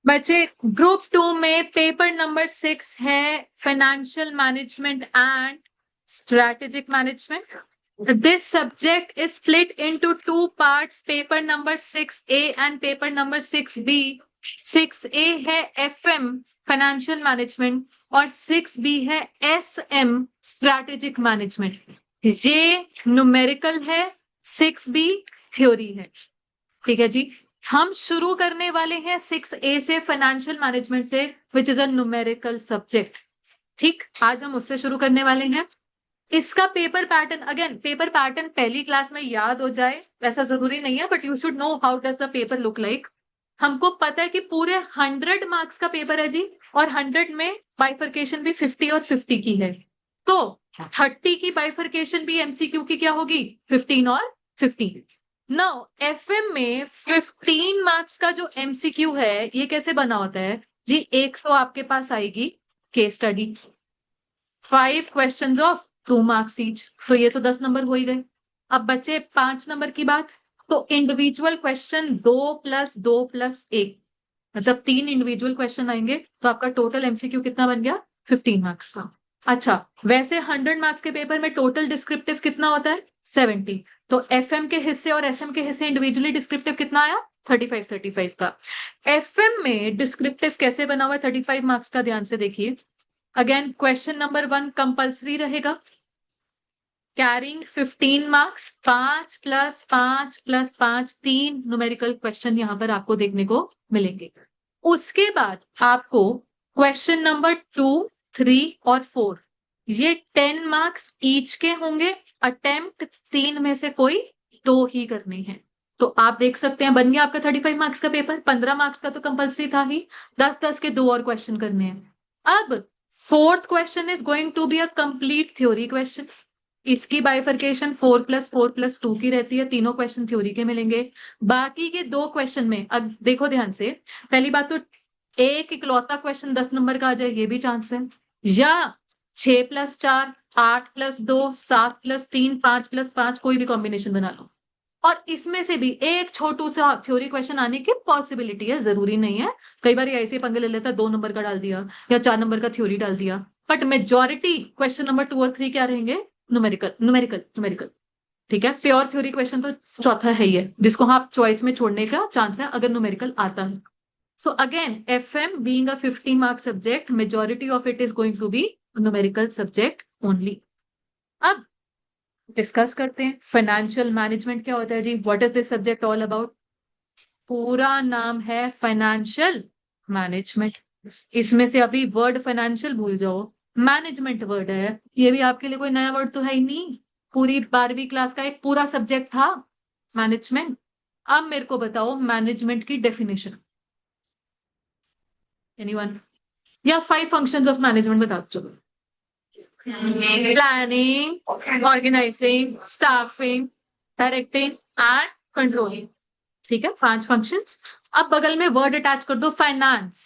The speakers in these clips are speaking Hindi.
बच्चे ग्रुप 2 में पेपर नंबर 6 है financial management and strategic management. This subject is split into two parts, paper number 6A and paper number 6B. 6A है FM फाइनेंशियल मैनेजमेंट और 6B है SM स्ट्रैटेजिक मैनेजमेंट. ये न्यूमेरिकल है, 6B थ्योरी है. ठीक है जी. हम शुरू करने वाले हैं 6A से फाइनेंशियल मैनेजमेंट से, which is a numerical subject. ठीक, आज हम उससे शुरू करने वाले हैं. इसका paper pattern, again paper pattern पहली क्लास में याद हो जाए ऐसा जरूरी नहीं है, but you should know how does the paper look like. हमको पता है कि पूरे 100 मार्क्स का पेपर है जी, और 100 में बाइफर्केशन भी 50 और 50 की है. तो 30 की बाइफर्केशन भी एमसीक्यू की क्या होगी, 15 और 15. नाउ एफएम में 15 मार्क्स का जो एमसीक्यू है ये कैसे बना होता है जी. एक तो आपके पास आएगी case study, 5 questions of 2 marks each, तो ये तो 10 नंबर हो ही गए. अब बचे 5 नंबर की बात, तो इंडिविजुअल क्वेश्चन 2 + 2 + 1, मतलब 3 इंडिविजुअल क्वेश्चन आएंगे, तो आपका टोटल एमसीक्यू कितना बन गया, 15 मार्क्स का. अच्छा, वैसे 100 मार्क्स के पेपर में टोटल डिस्क्रिप्टिव कितना होता है, 70. तो एफएम के हिस्से और एसएम के हिस्से इंडिविजुअली डिस्क्रिप्टिव कितना आया, 35 का. एफएम में डिस्क्रिप्टिव कैसे बना हुआ है 35 मार्क्स का, ध्यान से देखिए. अगेन क्वेश्चन नंबर 1 कंपल्सरी रहेगा, कैरिंग 15 मार्क्स, 5 + 5 + 5, 3 न्यूमेरिकल क्वेश्चन यहां पर आपको देखने को मिलेंगे. उसके बाद आपको क्वेश्चन नंबर 2, 3 और 4 ये 10 मार्क्स ईच के होंगे. अटेम्प्ट 3 में से कोई 2 ही करने हैं. तो आप देख सकते हैं बन गया आपका 35 मार्क्स का पेपर. 15 मार्क्स का तो कंपल्सरी था ही, 10-10 के 2 और क्वेश्चन करने हैं. अब fourth question is going to be a complete theory question. इसकी बाइफर्केशन 4 + 4 + 2 की रहती है, तीनों क्वेश्चन थ्योरी के मिलेंगे. बाकी के 2 क्वेश्चन में अब देखो ध्यान से, पहली बात तो एक इकलौता क्वेश्चन 10 नंबर का आ जाए, ये भी चांस है, या 6 + 4, 8 + 2, 7 + 3, 5 + 5, कोई भी कॉम्बिनेशन बना लो. और इसमें से भी एक छोटू सा थ्योरी क्वेश्चन आने की पॉसिबिलिटी है, जरूरी नहीं है. कई बार ऐसे पंगे ले लेता है, 2 नंबर का डाल दिया या 4 नंबर का थ्योरी डाल दिया. बट मेजोरिटी क्वेश्चन नंबर 2 और 3 क्या रहेंगे, न्यूमेरिकल न्यूमेरिकल न्यूमेरिकल. ठीक है, प्योर थ्योरी क्वेश्चन तो चौथा है ही है, जिसको आप चॉइस में छोड़ने का चांस है अगर न्यूमेरिकल आता है. So again, FM being a 50 mark subject, majority of it is going to be numerical subject only. अब डिस्कस करते हैं फाइनेंशियल मैनेजमेंट क्या होता है जी. What is this subject all about. पूरा नाम है फाइनेंशियल मैनेजमेंट. इसमें से अभी वर्ड फाइनेंशियल भूल जाओ, मैनेजमेंट वर्ड है, ये भी आपके लिए कोई नया वर्ड तो है ही नहीं. पूरी 12वीं क्लास का एक पूरा सब्जेक्ट था मैनेजमेंट. अब मेरे को बताओ मैनेजमेंट की डेफिनेशन, एनीवन, या 5 फंक्शंस ऑफ मैनेजमेंट बताओ चलो. Planning, organizing, staffing, directing and controlling. ठीक है, 5 फंक्शंस. अब बगल में वर्ड अटैच कर दो, finance.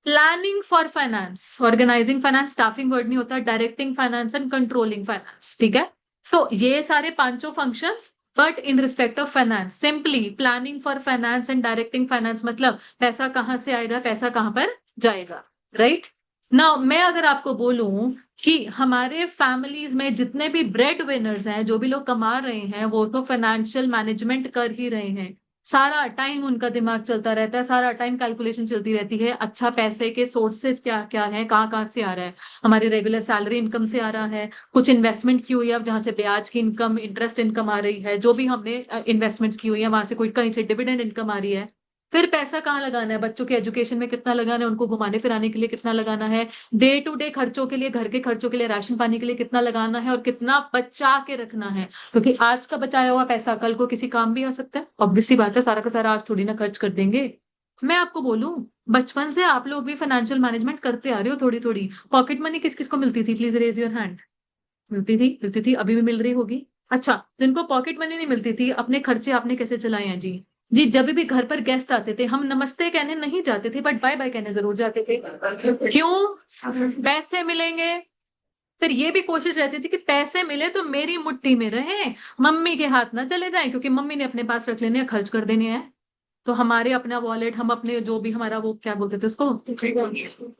Planning for finance, organizing finance, staffing word नहीं होता, directing finance and controlling finance. ठीक है, तो ये सारे पांचों functions, but in respect of finance. Simply planning for finance and directing finance मतलब पैसा कहां से आएगा, पैसा कहां पर जाएगा, राइट. नाउ मैं अगर आपको बोलूं कि हमारे फैमिलीज में जितने भी ब्रेड विनर्स हैं, जो भी लोग कमा रहे हैं, वो तो फाइनेंशियल मैनेजमेंट कर ही रहे हैं. सारा टाइम उनका दिमाग चलता रहता है, सारा टाइम कैलकुलेशन चलती रहती है. अच्छा, पैसे के सोर्सेस क्या क्या है, कहाँ कहाँ से आ रहा है. हमारी रेगुलर सैलरी इनकम से आ रहा है, कुछ इन्वेस्टमेंट की हुई है जहां से ब्याज की इनकम, इंटरेस्ट इनकम आ रही है, जो भी हमने इन्वेस्टमेंट्स की हुई है वहां से कोई कहीं से डिविडेंड इनकम आ रही है. फिर पैसा कहाँ लगाना है, बच्चों के एजुकेशन में कितना लगाना है, उनको घुमाने फिराने के लिए कितना लगाना है, डे टू डे खर्चों के लिए, घर के खर्चों के लिए, राशन पानी के लिए कितना लगाना है, और कितना बचा के रखना है. क्योंकि आज का बचाया हुआ पैसा कल को किसी काम भी आ सकता है. ऑब्वियस सी बात है, सारा का सारा आज थोड़ी ना खर्च कर देंगे. मैं आपको बोलूं, बचपन से आप लोग भी फाइनेंशियल मैनेजमेंट करते आ रहे हो थोड़ी थोड़ी. पॉकेट मनी किस किस को मिलती थी, प्लीज रेज योर हैंड. मिलती थी, अभी भी मिल रही होगी. अच्छा, जिनको पॉकेट मनी नहीं मिलती थी, अपने खर्चे आपने कैसे चलाए हैं जी. जी, जब भी घर पर गेस्ट आते थे, हम नमस्ते कहने नहीं जाते थे, बट बाय बाय कहने जरूर जाते थे. क्यों, पैसे मिलेंगे. फिर ये भी कोशिश रहती थी कि पैसे मिले तो मेरी मुट्ठी में रहे, मम्मी के हाथ ना चले जाएं, क्योंकि मम्मी ने अपने पास रख लेने हैं, खर्च कर देने हैं. तो हमारे अपना वॉलेट, हम अपने जो भी हमारा वो क्या बोलते थे उसको,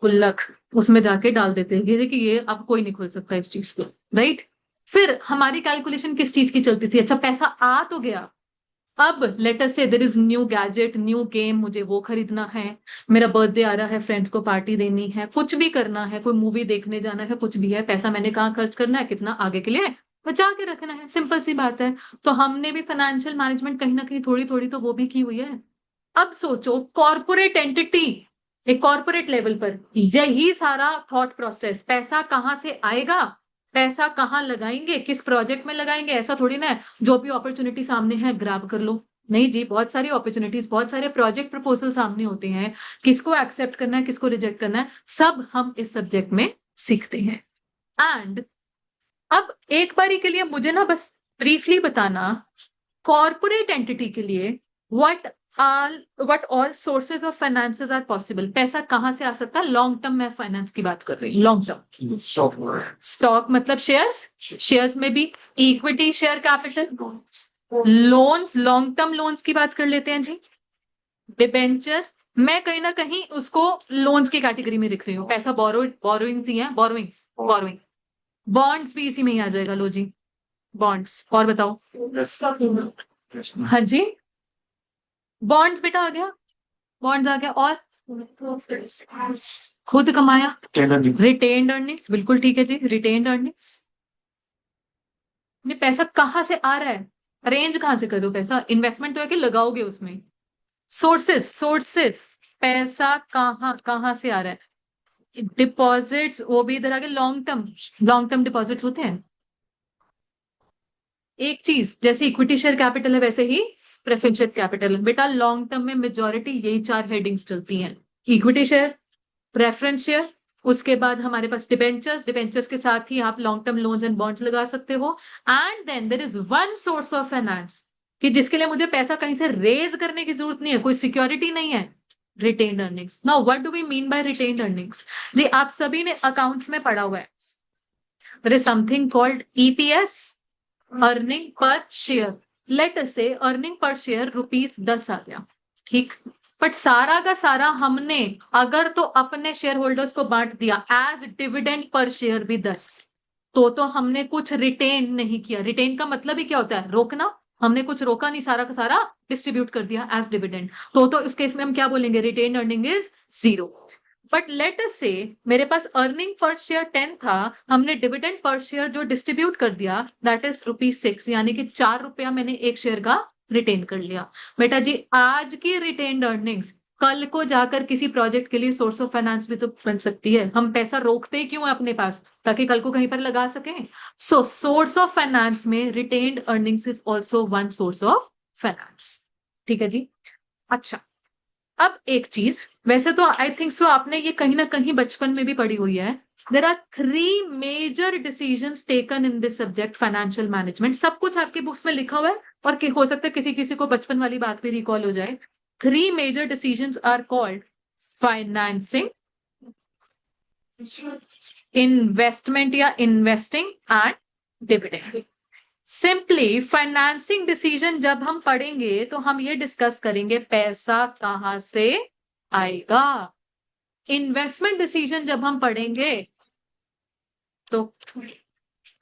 गुल्लक, उसमें जाके डाल देते हैं ये कि ये अब कोई नहीं खोल सकता इस चीज को, राइट। फिर हमारी कैलकुलेशन किस चीज की चलती थी, अच्छा पैसा आ तो गया, अब लेटर से there is new gadget, new game, मुझे वो खरीदना है, मेरा बर्थडे आ रहा है, फ्रेंड्स को पार्टी देनी है, कुछ भी करना है, कोई मूवी देखने जाना है, कुछ भी है, पैसा मैंने कहाँ खर्च करना है, कितना आगे के लिए बचा के रखना है, सिंपल सी बात है। तो हमने भी फाइनेंशियल मैनेजमेंट कहीं ना कहीं थोड़ी थोड़ी तो वो भी की हुई है। अब सोचो कॉर्पोरेट एंटिटी, एक कॉर्पोरेट लेवल पर यही सारा थॉट प्रोसेस, पैसा कहाँ से आएगा, पैसा कहाँ लगाएंगे, किस प्रोजेक्ट में लगाएंगे, ऐसा थोड़ी ना है जो भी अपॉर्चुनिटी सामने है ग्रैब कर लो। नहीं जी, बहुत सारी अपॉर्चुनिटीज, बहुत सारे प्रोजेक्ट प्रपोजल सामने होते हैं, किसको एक्सेप्ट करना है, किसको रिजेक्ट करना है, सब हम इस सब्जेक्ट में सीखते हैं। एंड अब एक बारी के लिए मुझे ना बस ब्रीफली बताना, कॉर्पोरेट एंटिटी के लिए what all sources of finances are possible, पैसा कहां से आ सकता है लॉन्ग टर्म, में फाइनेंस की बात कर रही हूँ, लॉन्ग टर्म। स्टॉक मतलब शेयर्स, शेयर्स में भी equity share capital, loans, long term loans की बात कर लेते हैं जी, डिबेंचर्स, मैं कहीं ना कहीं उसको लोन्स की कैटेगरी में लिख रही हूँ, पैसा बोरोइंग्स ही है, बोरोइंग, बॉन्ड्स भी इसी में ही आ जाएगा, लो जी बॉन्ड्स, और बताओ। हाँ जी, बॉन्ड्स बेटा आ गया, बॉन्ड्स आ गया, और खुद कमाया, रिटेन्ड अर्निंग्स, बिल्कुल ठीक है जी, रिटेन्ड अर्निंग्स। ये पैसा कहाँ से आ रहा है, अरेंज कहाँ से करो पैसा, इन्वेस्टमेंट तो है कि लगाओगे उसमें, सोर्सेस, पैसा कहाँ कहाँ से आ रहा है, डिपॉजिट्स, वो भी इधर आगे लॉन्ग टर्म डिपॉजिट्स होते हैं। एक चीज जैसे इक्विटी शेयर कैपिटल है, वैसे ही प्रेफरेंस शेयर कैपिटल है बेटा, लॉन्ग टर्म में मेजॉरिटी यही 4 हेडिंग्स चलती हैं, इक्विटी शेयर, प्रेफरेंस शेयर, उसके बाद हमारे पास डिबेंचर्स, डिबेंचर्स के साथ ही आप long term loans and bonds लगा सकते हो, and then there is one source of finance कि जिसके लिए मुझे पैसा कहीं से रेज करने की जरूरत नहीं है, कोई सिक्योरिटी नहीं है, retained earnings. Now what do we mean by retained earnings, जी आप सभी ने अकाउंट्स में पढ़ा हुआ है, there is something called EPS, earning per share, let us say earning per share ₹10 आ गया, ठीक, बट सारा का सारा हमने अगर तो अपने शेयर होल्डर्स को बांट दिया एज डिविडेंड पर शेयर भी 10, तो हमने कुछ रिटेन नहीं किया, रिटेन का मतलब ही क्या होता है, रोकना, हमने कुछ रोका नहीं, सारा का सारा डिस्ट्रीब्यूट कर दिया एज डिविडेंड, तो इस केस में हम क्या बोलेंगे, retain earning is 0। But let us से मेरे पास अर्निंग पर शेयर 10 था, हमने डिविडेंड पर शेयर जो डिस्ट्रीब्यूट कर दिया दैट इज ₹6, यानी कि ₹4 मैंने एक शेयर का रिटेन कर लिया। बेटा जी आज की रिटेन्ड अर्निंग्स कल को जाकर किसी प्रोजेक्ट के लिए सोर्स ऑफ फाइनेंस भी तो बन सकती है, हम पैसा रोकते ही क्यों है अपने पास, ताकि कल को कहीं पर लगा सकें। सो सोर्स ऑफ फाइनेंस में retained earnings is also one source of finance, ठीक है जी। अच्छा अब एक चीज, वैसे तो आई थिंक सो आपने ये कहीं ना कहीं बचपन में भी पढ़ी हुई है, there are 3 major decisions taken in this subject financial management, सब कुछ आपकी बुक्स में लिखा हुआ है, और हो सकता है किसी किसी को बचपन वाली बात भी रिकॉल हो जाए। 3 major decisions are called financing, investment या investing, and dividend. Simply financing decision जब हम पढ़ेंगे तो हम ये डिस्कस करेंगे पैसा कहां से आएगा, इन्वेस्टमेंट डिसीजन जब हम पढ़ेंगे तो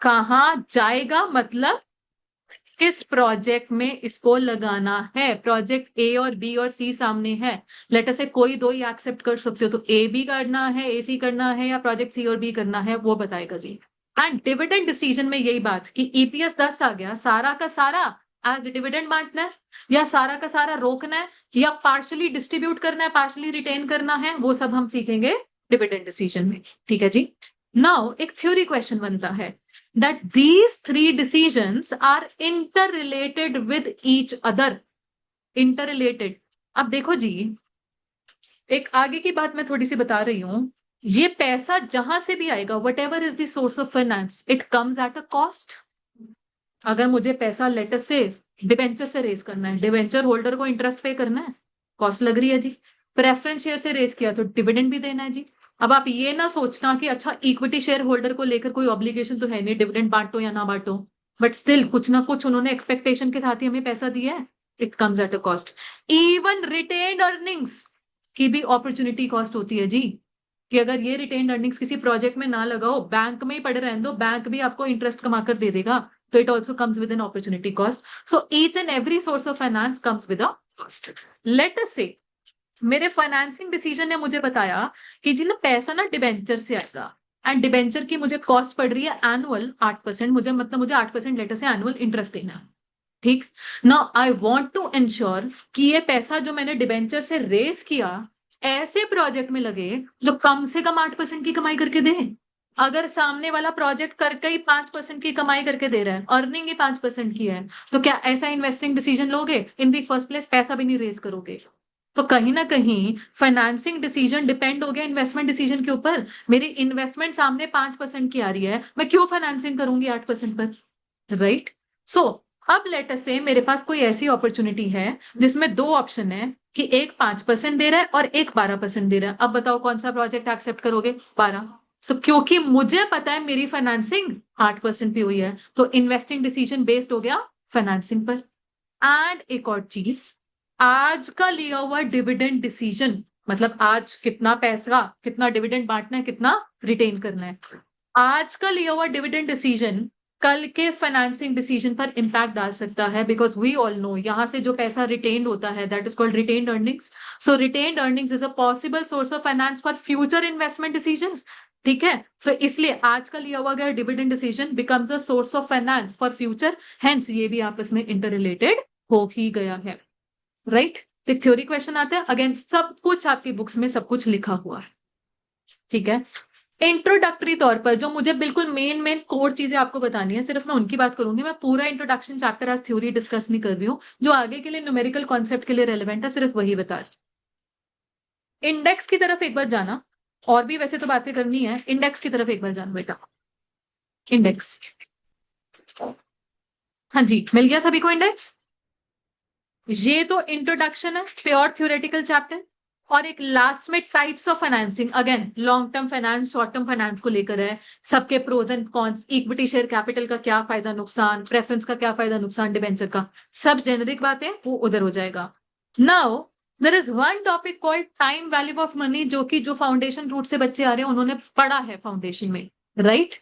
कहां जाएगा, मतलब किस प्रोजेक्ट में इसको लगाना है, प्रोजेक्ट ए और बी और सी सामने है, लेट अस से कोई दो ही एक्सेप्ट कर सकते हो, तो ए बी करना है, ए सी करना है, या प्रोजेक्ट सी और बी करना है, वो बताएगा जी। एंड डिविडेंड डिसीजन में यही बात कि ईपीएस 10 आ गया, सारा का सारा एज डिविडेंड बांटना है, या सारा का सारा रोकना है, या पार्शली डिस्ट्रीब्यूट करना है, पार्शली रिटेन करना है, वो सब हम सीखेंगे डिविडेंड डिसीजन में, ठीक है जी। नाउ एक थ्योरी क्वेश्चन बनता है that these 3 decisions are interrelated with each other, interrelated। अब देखो जी एक आगे की बात मैं थोड़ी सी बता रही हूं, ये पैसा जहां से भी आएगा what ever is the source of finance, it comes at a cost. अगर मुझे पैसा लेटर से डिबेंचर से रेज करना है, डिबेंचर होल्डर को इंटरेस्ट पे करना है, कॉस्ट लग रही है जी। प्रेफरेंस शेयर से रेज किया तो डिविडेंड भी देना है जी। अब आप ये ना सोचना कि अच्छा इक्विटी शेयर होल्डर को लेकर कोई ऑब्लिगेशन तो है नहीं, डिविडेंड बांटो या ना बांटो, बट स्टिल कुछ ना कुछ उन्होंने एक्सपेक्टेशन के साथ ही हमें पैसा दिया है, it comes at a cost. Even retained earnings की भी अपॉर्चुनिटी कॉस्ट होती है जी, कि अगर ये रिटेन्ड अर्निंग्स किसी प्रोजेक्ट में ना लगाओ, बैंक में ही पड़े रहने दो, बैंक भी आपको इंटरेस्ट कमा कर दे देगा, तो it also comes with an opportunity cost. So each and every source of finance comes with a cost. Late us से मेरे फाइनेंसिंग डिसीजन ने मुझे बताया कि जी ना पैसा ना डिबेंचर से आएगा, एंड डिबेंचर की मुझे कॉस्ट पड़ रही है एनुअल 8%, मुझे मतलब मुझे 8% लेटर से एनुअल इंटरेस्ट देना है। ठीक। Now I want to ensure कि ये पैसा जो मैंने डिबेंचर से रेस किया ऐसे प्रोजेक्ट में लगे जो कम से कम 8% की कमाई करके दे। अगर सामने वाला प्रोजेक्ट करके ही 5% की कमाई करके दे रहा है, अर्निंग ही 5% की है, तो क्या ऐसा इन्वेस्टिंग डिसीजन लोगे? इन दी फर्स्ट प्लेस पैसा भी नहीं रेज करोगे। तो कहीं ना कहीं फाइनेंसिंग डिसीजन डिपेंड हो गया इन्वेस्टमेंट डिसीजन के ऊपर। मेरी इन्वेस्टमेंट सामने 5% की आ रही है, मैं क्यों फाइनेंसिंग करूंगी 8% पर? राइट। सो अब लेट अस से मेरे पास कोई ऐसी अपॉर्चुनिटी है जिसमें दो ऑप्शन है कि एक 5% दे रहा है और एक 12% दे रहा है। अब बताओ कौन सा प्रोजेक्ट एक्सेप्ट करोगे? 12। तो क्योंकि मुझे पता है मेरी फाइनेंसिंग 8% पे हुई है, तो इन्वेस्टिंग डिसीजन बेस्ड हो गया फाइनेंसिंग पर। एंड एक और चीज, आज का लिया हुआ डिविडेंड डिसीजन, मतलब आज कितना पैसा, कितना डिविडेंड बांटना है, कितना रिटेन करना है, आज का लिया हुआ डिविडेंड डिसीजन कल के फाइनेंसिंग डिसीजन पर इंपैक्ट डाल सकता है। बिकॉज वी ऑल नो यहां से जो पैसा रिटेन्ड होता है that is called retained earnings. So retained earnings is a possible source of finance for future investment decisions. ठीक है, तो इसलिए आज का लिया हुआ गया dividend decision becomes a source of finance for future, hence ये भी आपस में इंटर रिलेटेड हो ही गया है। राइट। तो थ्योरी क्वेश्चन आता है, अगेन सब कुछ आपकी बुक्स में सब कुछ लिखा हुआ है। ठीक है। इंट्रोडक्टरी तौर पर जो मुझे बिल्कुल मेन मेन कोर चीजें आपको बतानी है, सिर्फ मैं उनकी बात करूंगी। मैं पूरा इंट्रोडक्शन चैप्टर आज थ्योरी डिस्कस नहीं कर रही हूँ, जो आगे के लिए न्यूमेरिकल कॉन्सेप्ट के लिए रेलिवेंट है सिर्फ वही बता रही। इंडेक्स की तरफ एक बार जाना, और भी वैसे तो बातें करनी है, इंडेक्स की तरफ एक बार जाना बेटा। इंडेक्स, हाँ जी, मिल गया सभी को इंडेक्स? ये तो इंट्रोडक्शन है, प्योर थ्योरेटिकल चैप्टर। और एक लास्ट में types of financing, again long term finance, short term finance को लेकर है, सबके pros and cons, equity share capital का क्या फायदा नुकसान, प्रेफरेंस का क्या फायदा नुकसान, डिबेंचर का, सब जेनरिक बातें वो उधर हो जाएगा। Now there is one topic called time value of money, जो कि जो फाउंडेशन रूट से बच्चे आ रहे हैं उन्होंने पढ़ा है फाउंडेशन में। राइट।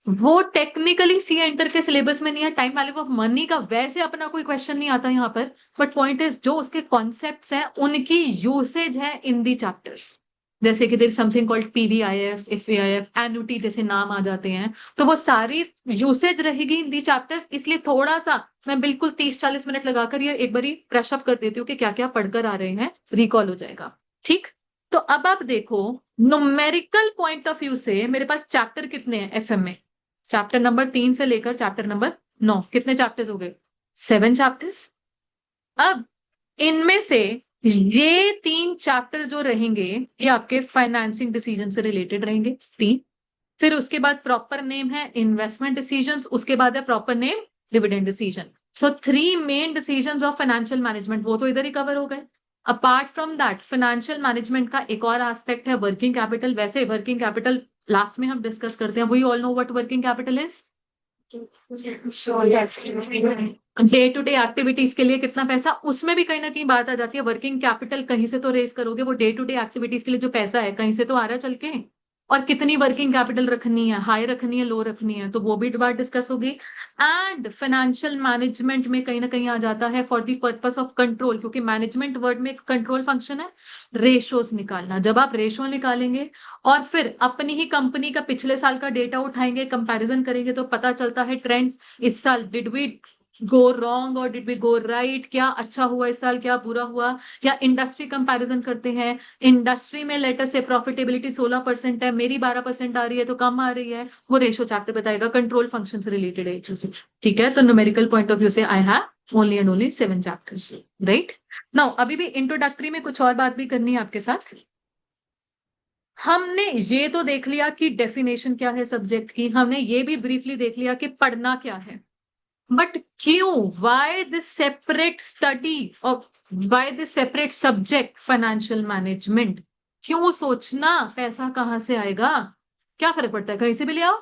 वो टेक्निकली सी एंटर के सिलेबस में नहीं है, टाइम वैल्यू ऑफ मनी का वैसे अपना कोई क्वेश्चन नहीं आता यहाँ पर, बट पॉइंट इज जो उसके कॉन्सेप्ट्स हैं उनकी यूसेज है इन दी चैप्टर्स। जैसे कि there something called PVIF, FAIF, annuity जैसे नाम आ जाते हैं, तो वो सारी यूसेज रहेगी इन दी चैप्टर्स। इसलिए थोड़ा सा मैं बिल्कुल 30-40 मिनट लगाकर ये एक बारी ब्रश अप कर देती हूँ कि क्या क्या पढ़कर आ रहे हैं, रिकॉल हो जाएगा। ठीक। तो अब आप देखो, न्यूमेरिकल पॉइंट ऑफ व्यू से मेरे पास चैप्टर कितने हैं एफएम में? चैप्टर नंबर 3 से लेकर चैप्टर नंबर 9, कितने चैप्टर्स हो गए? 7 चैप्टर्स। अब इनमें से ये 3 चैप्टर जो रहेंगे ये आपके फाइनेंसिंग डिसीजन से रिलेटेड रहेंगे, 3। फिर उसके बाद प्रॉपर नेम है इन्वेस्टमेंट डिसीजंस, उसके बाद है proper name dividend decision. So 3 main decisions of financial management वो तो इधर ही कवर हो गए। Apart from that financial management का एक और एस्पेक्ट है वर्किंग कैपिटल। वैसे वर्किंग कैपिटल लास्ट में हम डिस्कस करते हैं, we all know what working capital is. Day to day activities के लिए कितना पैसा, उसमें भी कहीं ना कहीं बात आ जाती है वर्किंग कैपिटल कहीं से तो रेस करोगे, वो डे टू डे एक्टिविटीज के लिए जो पैसा है कहीं से तो आ रहा चल के। और कितनी वर्किंग कैपिटल रखनी है, हाई रखनी है, लो रखनी है, तो वो भी बात डिस्कस होगी। एंड फाइनेंशियल मैनेजमेंट में कहीं ना कहीं आ जाता है for the purpose of control, क्योंकि मैनेजमेंट वर्ड में एक कंट्रोल फंक्शन है, रेशोज निकालना। जब आप रेशो निकालेंगे और फिर अपनी ही कंपनी का पिछले साल का डेटा उठाएंगे, कंपैरिजन करेंगे, तो पता चलता है ट्रेंड्स इस साल, डिड वी गो रॉन्ग और डिड वी गो राइट, क्या अच्छा हुआ इस साल, क्या बुरा हुआ। या इंडस्ट्री कंपैरिजन करते हैं, इंडस्ट्री में लेटेस्ट से प्रॉफिटेबिलिटी 16% है, मेरी 12% आ रही है तो कम आ रही है, वो रेशो चैप्टर बताएगा, कंट्रोल फंक्शन से रिलेटेड है चीजें। ठीक है, तो न्यूमेरिकल पॉइंट ऑफ व्यू से I have only and only 7 chapters. Right. Now अभी भी इंट्रोडक्टरी में कुछ और बात भी करनी है आपके साथ। हमने ये तो देख लिया कि डेफिनेशन क्या है सब्जेक्ट की, हमने ये भी ब्रीफली देख लिया कि पढ़ना क्या है, बट क्यों, वाई दिस सेपरेट स्टडी और why this separate subject financial management? क्यों सोचना पैसा कहां से आएगा, क्या फर्क पड़ता है, कहीं से भी ले आओ।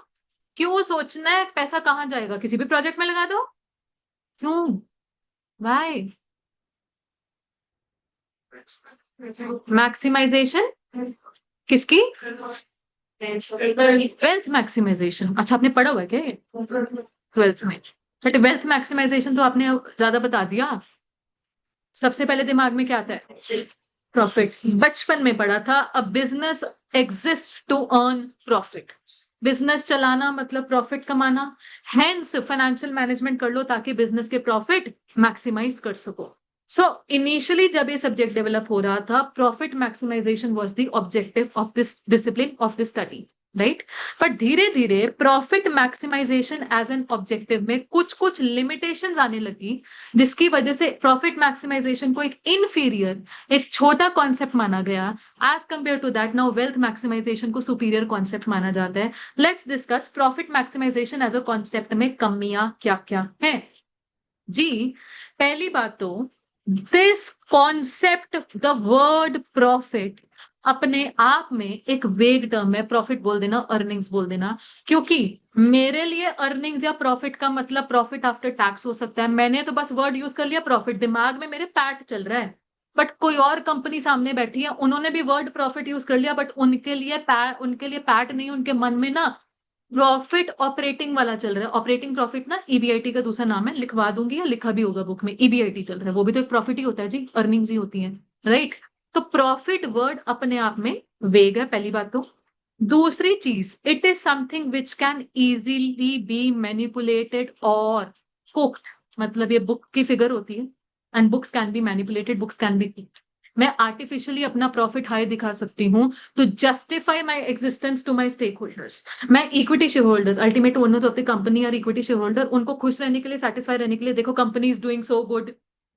क्यों सोचना है पैसा कहां जाएगा, किसी भी प्रोजेक्ट में लगा दो। क्यों, वाई? मैक्सिमाइजेशन किसकी? Wealth maximization. अच्छा, आपने पढ़ा हुआ है क्या ये 12th में? बट वेल्थ मैक्सिमाइजेशन तो आपने ज्यादा बता दिया। सबसे पहले दिमाग में क्या आता है? प्रॉफिट। बचपन में पढ़ा था, a business exist to earn profit. Business चलाना मतलब प्रॉफिट कमाना। हेंस फाइनेंशियल मैनेजमेंट कर लो ताकि बिजनेस के प्रॉफिट मैक्सिमाइज कर सको। सो इनिशियली जब ये सब्जेक्ट डेवलप हो रहा था, profit maximization was the objective of this discipline of this study, right? But धीरे धीरे profit maximization as an objective में कुछ कुछ लिमिटेशंस आने लगी, जिसकी वजह से प्रॉफिट मैक्सिमाइजेशन को एक इनफीरियर, एक छोटा कॉन्सेप्ट माना गया। As compare to that now wealth maximization को सुपीरियर कॉन्सेप्ट माना जाता है। Let's discuss profit maximization as a concept में कमियां क्या क्या है। जी, पहली बात तो this concept, the word profit अपने आप में एक वेग टर्म है। प्रॉफिट बोल देना, अर्निंग्स बोल देना, क्योंकि मेरे लिए अर्निंग्स या प्रॉफिट का मतलब प्रॉफिट आफ्टर टैक्स हो सकता है। मैंने तो बस वर्ड यूज कर लिया प्रॉफिट, दिमाग में मेरे पैट चल रहा है। बट कोई और कंपनी सामने बैठी है, उन्होंने भी वर्ड प्रॉफिट यूज कर लिया, बट उनके लिए पैट नहीं, उनके मन में ना प्रॉफिट ऑपरेटिंग वाला चल रहा है। ऑपरेटिंग प्रॉफिट ना ईबीआईटी का दूसरा नाम है, लिखवा दूंगी या लिखा भी होगा बुक में। ईबीआईटी चल रहा है, वो भी तो एक प्रॉफिट ही होता है जी, अर्निंग्स ही होती है, राइट? तो प्रॉफिट वर्ड अपने आप में वेग है, पहली बात तो। दूसरी चीज, it is something which can easily be manipulated और कुक्ड। मतलब ये बुक की फिगर होती है, and books can be manipulated, books can be cooked. मैं आर्टिफिशियली अपना प्रॉफिट हाई दिखा सकती हूँ to justify my existence to my stake holders. मैं equity share holders, ultimate owners of the company और इक्विटी शेयर होल्डर, उनको खुश रहने के लिए, सेटिस्फाई रहने के लिए, देखो company is doing so good,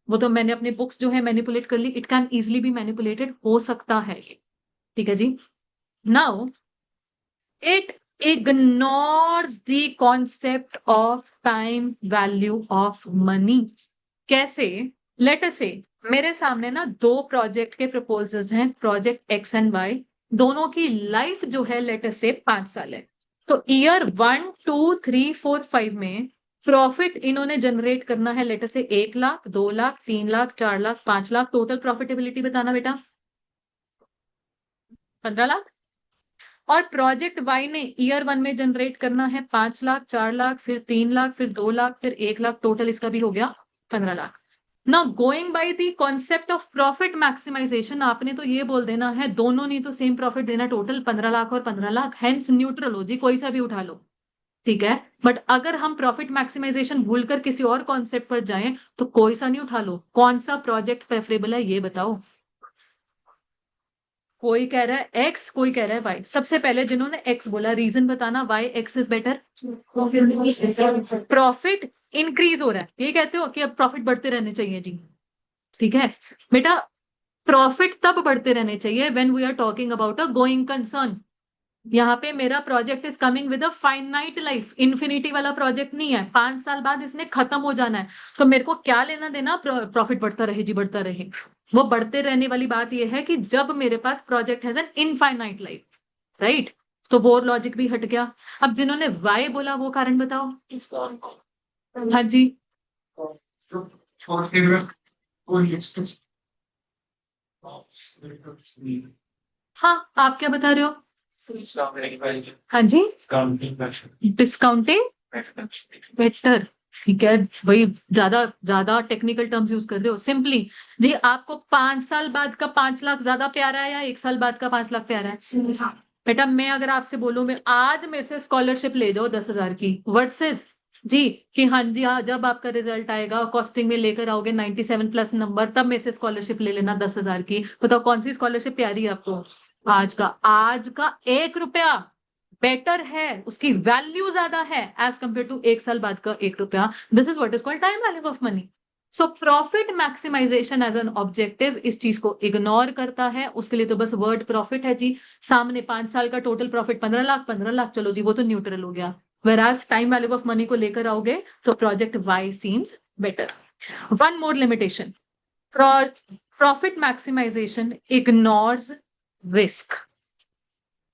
वो तो मैंने अपनी बुक्स जो है मैनिपुलेट कर ली। It can easily be manipulated, हो सकता है ये, ठीक है जी। Now it ignores the concept of time value of money. कैसे? लेट अस से मेरे सामने ना दो प्रोजेक्ट के प्रपोजल्स हैं, प्रोजेक्ट एक्स एंड वाई। दोनों की लाइफ जो है लेट अस से 5 साल है। तो ईयर 1 2 3 4 5 में प्रॉफिट इन्होंने जनरेट करना है लेट अस से 1 लाख, 2 लाख, 3 लाख, 4 लाख, 5 लाख। टोटल प्रॉफिटेबिलिटी बताना बेटा। 15 लाख। और प्रोजेक्ट वाई ने ईयर 1 में जनरेट करना है 5 लाख, 4 लाख, फिर 3 लाख, फिर 2 लाख, फिर 1 लाख। टोटल इसका भी हो गया 15 लाख। ना going by the concept of profit maximization, आपने तो ये बोल देना है दोनों ने तो सेम प्रॉफिट देना, टोटल 15 लाख और 15 लाख, हेंस न्यूट्रल हो जी, कोई सा भी उठा लो, ठीक है। बट अगर हम प्रॉफिट मैक्सिमाइजेशन भूलकर किसी और कॉन्सेप्ट पर जाएं तो कोई सा नहीं उठा लो। कौन सा प्रोजेक्ट प्रेफरेबल है ये बताओ। कोई कह रहा है एक्स, कोई कह रहा है वाई। सबसे पहले जिन्होंने एक्स बोला, रीजन बताना why X is better. Profit increase हो रहा है, ये कहते हो कि अब प्रॉफिट बढ़ते रहने चाहिए जी, ठीक है बेटा। प्रॉफिट तब बढ़ते रहने चाहिए when we are talking about a going concern. यहाँ पे मेरा project is coming with a finite life, infinity वाला प्रोजेक्ट नहीं है, 5 साल बाद इसने खत्म हो जाना है। तो मेरे को क्या लेना देना, प्रॉफिट बढ़ता रहे जी, बढ़ता रहे। वो बढ़ते रहने वाली बात यह है कि जब मेरे पास project has an infinite life, right? तो वो लॉजिक भी हट गया। अब जिन्होंने वाई बोला वो कारण बताओ। हाँ जी। हाँ, आप क्या बता रहे हो? हाँ जी, डिस्काउंटिंग बेटर, ठीक है। वही ज्यादा ज्यादा टेक्निकल टर्म्स यूज कर रहे हो। सिंपली जी, आपको 5 साल बाद का 5 लाख ज्यादा प्यारा है या 1 साल बाद का 5 लाख प्यारा है? बेटा मैं अगर आपसे बोलूं, मैं आज मेरे से स्कॉलरशिप ले जाओ 10,000 की, वर्सेस जी कि हाँ जी हाँ, जब आपका रिजल्ट आएगा कॉस्टिंग में लेकर आओगे 97+ नंबर, तब मेरे से स्कॉलरशिप ले लेना 10,000 की। बताओ कौन सी स्कॉलरशिप प्यारी है आपको? आज का 1 रुपया बेटर है, उसकी वैल्यू ज्यादा है एज कंपेयर टू 1 साल बाद का 1 रुपया। This is what is called time value of money. So profit maximization as an objective इस चीज को इग्नोर करता है। उसके लिए तो बस वर्ड प्रॉफिट है जी। सामने 5 साल का टोटल प्रॉफिट 15 लाख, 15 लाख, चलो जी वो तो न्यूट्रल हो गया। Whereas time value of money को लेकर आओगे तो project why seems better. One more limitation, profit maximization ignores risk.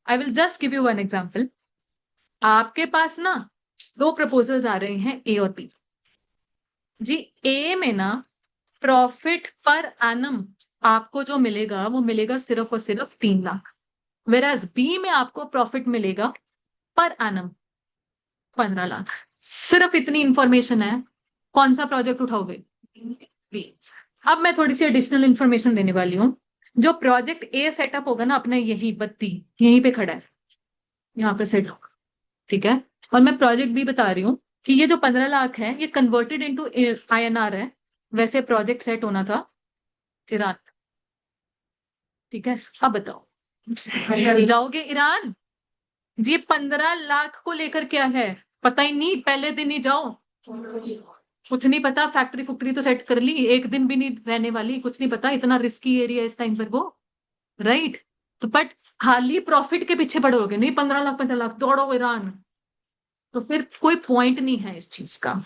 I will just give you one example. आपके पास ना दो प्रपोजल्स आ रहे हैं, ए और बी। जी ए में ना प्रॉफिट पर एनम आपको जो मिलेगा वो मिलेगा सिर्फ और सिर्फ 3 लाख, वेराज बी में आपको प्रॉफिट मिलेगा पर एनम 15 लाख। सिर्फ इतनी इंफॉर्मेशन है। कौन सा प्रोजेक्ट उठाओगे? बी। अब मैं थोड़ी सी एडिशनल इंफॉर्मेशन देने वाली हूँ। जो प्रोजेक्ट ए सेटअप होगा ना अपना, यही बत्ती यहीं पे खड़ा है, यहाँ पे सेट होगा, ठीक है। और मैं प्रोजेक्ट भी बता रही हूँ कि ये जो 15 लाख है ये कन्वर्टेड इनटू INR है। वैसे प्रोजेक्ट सेट होना था ईरान, ठीक है। अब बताओ, जाओगे ईरान? जी 15 लाख को लेकर क्या है पता ही नहीं, पहले दिन ही जाओ। कुछ नहीं पता, फैक्ट्री फुक्ट्री तो सेट कर ली, एक दिन भी नहीं रहने वाली, कुछ नहीं पता, इतना रिस्की एरिया इस टाइम पर वो, राइट। तो बट खाली प्रॉफिट के पीछे पड़ोगे नहीं, 15 लाख 15 लाख दौड़ो ईरान, तो फिर कोई पॉइंट नहीं है इस चीज का,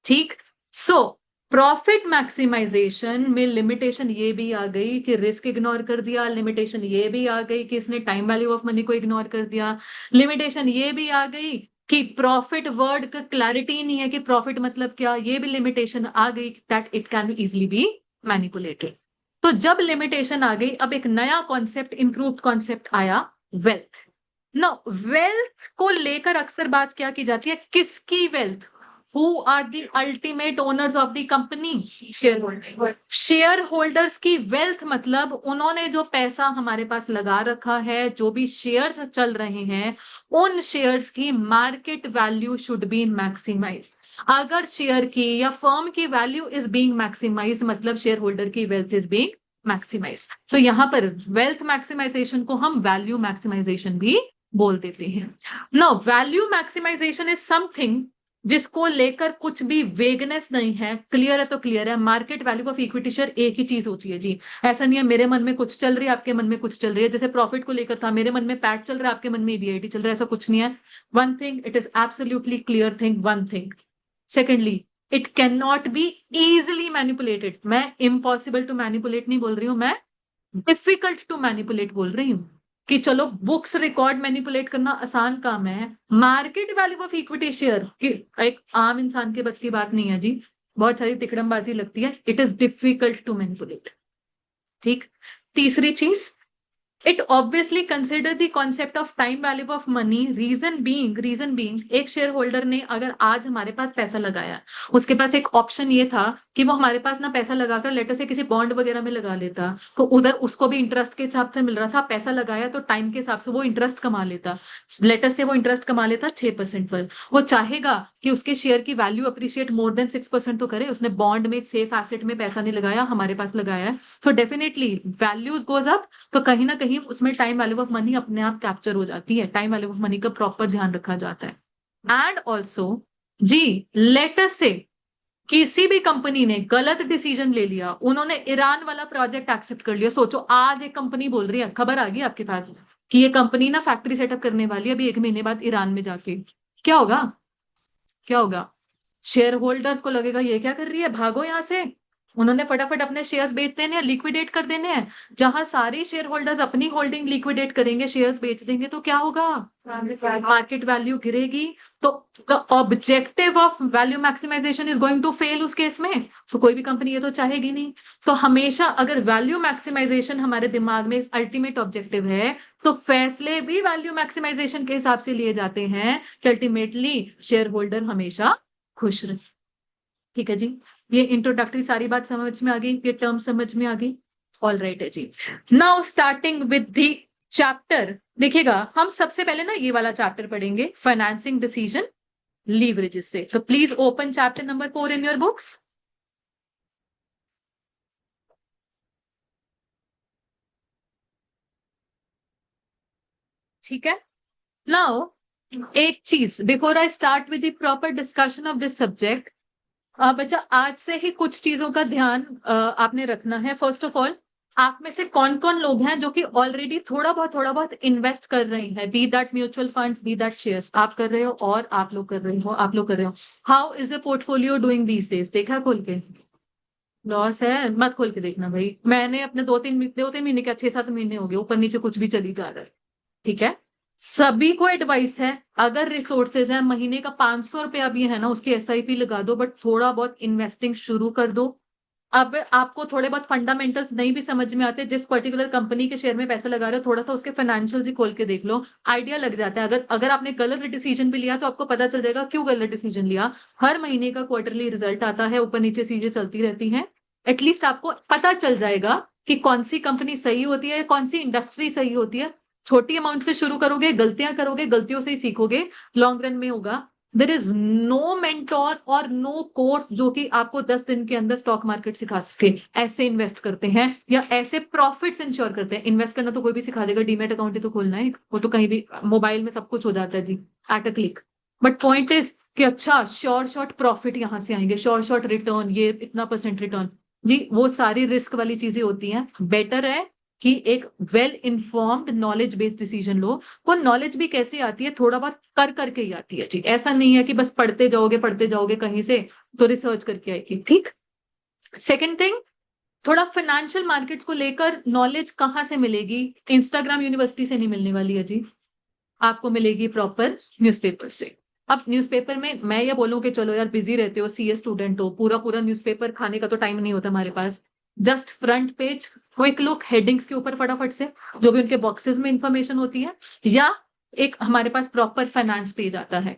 ठीक। सो प्रॉफिट मैक्सिमाइजेशन में लिमिटेशन ये भी आ गई कि रिस्क इग्नोर कर दिया, लिमिटेशन ये भी आ गई कि इसने टाइम वैल्यू ऑफ मनी को इग्नोर कर दिया, लिमिटेशन ये भी आ गई कि प्रॉफिट वर्ड का क्लैरिटी नहीं है कि प्रॉफिट मतलब क्या, ये भी लिमिटेशन आ गई that it can easily be manipulated. तो जब लिमिटेशन आ गई, अब एक नया कॉन्सेप्ट, इंप्रूव्ड कॉन्सेप्ट आया, वेल्थ। नो, वेल्थ को लेकर अक्सर बात क्या की जाती है, किसकी wealth? Who are the ultimate owners of the company? Shareholder. Shareholders की वेल्थ मतलब उन्होंने जो पैसा हमारे पास लगा रखा है, जो भी शेयर्स चल रहे हैं, उन शेयर्स की market value should be maximize. अगर शेयर की या फर्म की वैल्यू इज बीइंग मैक्सिमाइज, मतलब शेयर होल्डर की वेल्थ इज बीइंग मैक्सिमाइज। तो यहां पर वेल्थ मैक्सिमाइजेशन को हम वैल्यू मैक्सिमाइजेशन भी बोल देते हैं। No, value maximization is something जिसको लेकर कुछ भी वेगनेस नहीं है, क्लियर है तो क्लियर है। Market value of equity share एक ही चीज होती है जी, ऐसा नहीं है मेरे मन में कुछ चल रही है आपके मन में कुछ चल रही है। जैसे प्रॉफिट को लेकर था, मेरे मन में पैट चल रहा है आपके मन में EBIT चल रहा है, ऐसा कुछ नहीं है। One thing, it is absolutely clear thing, one thing. Secondly, it can not be easily manipulated. मैं इम्पॉसिबल टू मैनिपुलेट नहीं बोल रही हूं, मैं डिफिकल्ट टू मैनिपुलेट बोल रही हूँ। कि चलो बुक्स रिकॉर्ड मैनिपुलेट करना आसान काम है, market value of equity share की एक आम इंसान के बस की बात नहीं है जी, बहुत सारी तिकड़मबाजी लगती है, it is difficult to manipulate, ठीक। तीसरी चीज, it obviously consider the concept of time value of money. Reason being एक शेयर होल्डर ने अगर आज हमारे पास पैसा लगाया, उसके पास एक ऑप्शन ये था कि वो हमारे पास ना पैसा लगाकर लेटर से किसी बॉन्ड वगैरह में लगा लेता, तो उधर उसको भी इंटरेस्ट के हिसाब से मिल रहा था। पैसा लगाया तो टाइम के हिसाब से वो इंटरेस्ट कमा लेता, लेटर से वो इंटरेस्ट कमा लेता 6% पर। वो चाहेगा कि उसके शेयर की वैल्यू अप्रिशिएट मोर देन 6% तो करे, उसने बॉन्ड में सेफ एसेट में पैसा नहीं लगाया, हमारे पास लगाया है, तो डेफिनेटली वैल्यूज गोज अप। तो कहीं ना कहीं उसमें टाइम वैल्यू ऑफ मनी अपने आप कैप्चर हो जाती है, टाइम वैल्यू ऑफ मनी का प्रॉपर ध्यान रखा जाता है। एंड ऑल्सो जी, लेटर से किसी भी कंपनी ने गलत डिसीजन ले लिया, उन्होंने ईरान वाला प्रोजेक्ट एक्सेप्ट कर लिया। सोचो आज एक कंपनी बोल रही है, खबर आ गई आपके पास कि ये कंपनी ना फैक्ट्री सेटअप करने वाली है अभी 1 महीने बाद ईरान में जाके, क्या होगा? क्या होगा? शेयर होल्डर्स को लगेगा ये क्या कर रही है, भागो यहां से। उन्होंने फटाफट अपने शेयर्स बेच देने हैं, लिक्विडेट कर देने हैं। जहां सारी शेयर होल्डर्स अपनी होल्डिंग लिक्विडेट करेंगे, शेयर्स बेच देंगे, तो क्या होगा? मार्केट वैल्यू गिरेगी। तो the objective of value maximization is going to fail उस केस में। तो कोई भी कंपनी ये तो चाहेगी नहीं। तो हमेशा अगर वैल्यू मैक्सिमाइजेशन हमारे दिमाग में अल्टीमेट ऑब्जेक्टिव है, तो फैसले भी वैल्यू मैक्सिमाइजेशन के हिसाब से लिए जाते हैं कि अल्टीमेटली शेयर होल्डर हमेशा खुश रहे। ठीक है जी, ये इंट्रोडक्टरी सारी बात समझ में आ गई, ये टर्म समझ में आ गई। ऑल राइट है जी। Now starting with the chapter, देखिएगा हम सबसे पहले ना ये वाला चैप्टर पढ़ेंगे, फाइनेंसिंग डिसीजन लीवरेजेस से। तो please open chapter number 4 in your books. ठीक है। नाउ एक चीज, before I start with the proper discussion of this subject, बच्चा आज से ही कुछ चीजों का ध्यान आपने रखना है। फर्स्ट ऑफ ऑल, आप में से कौन कौन लोग हैं जो कि ऑलरेडी थोड़ा बहुत इन्वेस्ट कर रहे हैं, be that mutual funds, be that shares, आप कर रहे हो और आप लोग कर रहे हो, आप लोग कर रहे हो। How is the portfolio doing these days? देखा खोल के? लॉस है? मत खोल के देखना भाई, मैंने अपने 2-3 महीने क्या 6-7 महीने हो गए, ऊपर नीचे कुछ भी चली जा रहा है, ठीक है। सभी को एडवाइस है, अगर रिसोर्सेज है, महीने का 500 रुपया भी है ना, उसकी SIP लगा दो, बट थोड़ा बहुत इन्वेस्टिंग शुरू कर दो। अब आपको थोड़े बहुत फंडामेंटल्स नहीं भी समझ में आते, जिस पर्टिकुलर कंपनी के शेयर में पैसा लगा रहे हो थोड़ा सा उसके फाइनेंशियल्स ही खोल के देख लो, आइडिया लग जाता है। अगर अगर आपने गलत डिसीजन भी लिया तो आपको पता चल जाएगा क्यों गलत डिसीजन लिया। हर महीने का क्वार्टरली रिजल्ट आता है, ऊपर नीचे चीजें चलती रहती हैं, एटलीस्ट आपको पता चल जाएगा कि कौन सी कंपनी सही होती है, कौन सी इंडस्ट्री सही होती है। छोटी अमाउंट से शुरू करोगे, गलतियां करोगे, गलतियों से ही सीखोगे, लॉन्ग रन में होगा। देर इज नो मेंटोर और नो कोर्स जो कि आपको 10 दिन के अंदर स्टॉक मार्केट सिखा सके। ऐसे इन्वेस्ट करते हैं या ऐसे प्रॉफिट्स इंश्योर करते हैं। इन्वेस्ट करना तो कोई भी सिखा देगा, डीमेट अकाउंट ही तो खोलना है, वो तो कहीं भी मोबाइल में सब कुछ हो जाता है जी, at a click. But point is कि अच्छा श्योर शॉर्ट प्रॉफिट यहां से आएंगे, श्योर शॉर्ट रिटर्न, ये इतना परसेंट रिटर्न, जी वो सारी रिस्क वाली चीजें होती हैं। बेटर है कि एक well informed knowledge based decision लो। वो नॉलेज भी कैसे आती है, थोड़ा बहुत कर करके ही आती है जी, ऐसा नहीं है कि बस पढ़ते जाओगे कहीं से तो रिसर्च करके आएगी, ठीक। सेकंड थिंग, थोड़ा फाइनेंशियल मार्केट्स को लेकर नॉलेज कहाँ से मिलेगी? इंस्टाग्राम यूनिवर्सिटी से नहीं मिलने वाली है जी, आपको मिलेगी प्रॉपर न्यूज़पेपर से। अब न्यूज़पेपर में मैं ये बोलूं कि चलो यार बिजी रहते हो, सीए स्टूडेंट हो, पूरा पूरा न्यूज़पेपर खाने का तो टाइम नहीं होता हमारे पास। Just front page, quick look, headings के ऊपर फटाफट से जो भी उनके बॉक्सेस में इंफॉर्मेशन होती है, या एक हमारे पास प्रॉपर फाइनेंस पेज आता है,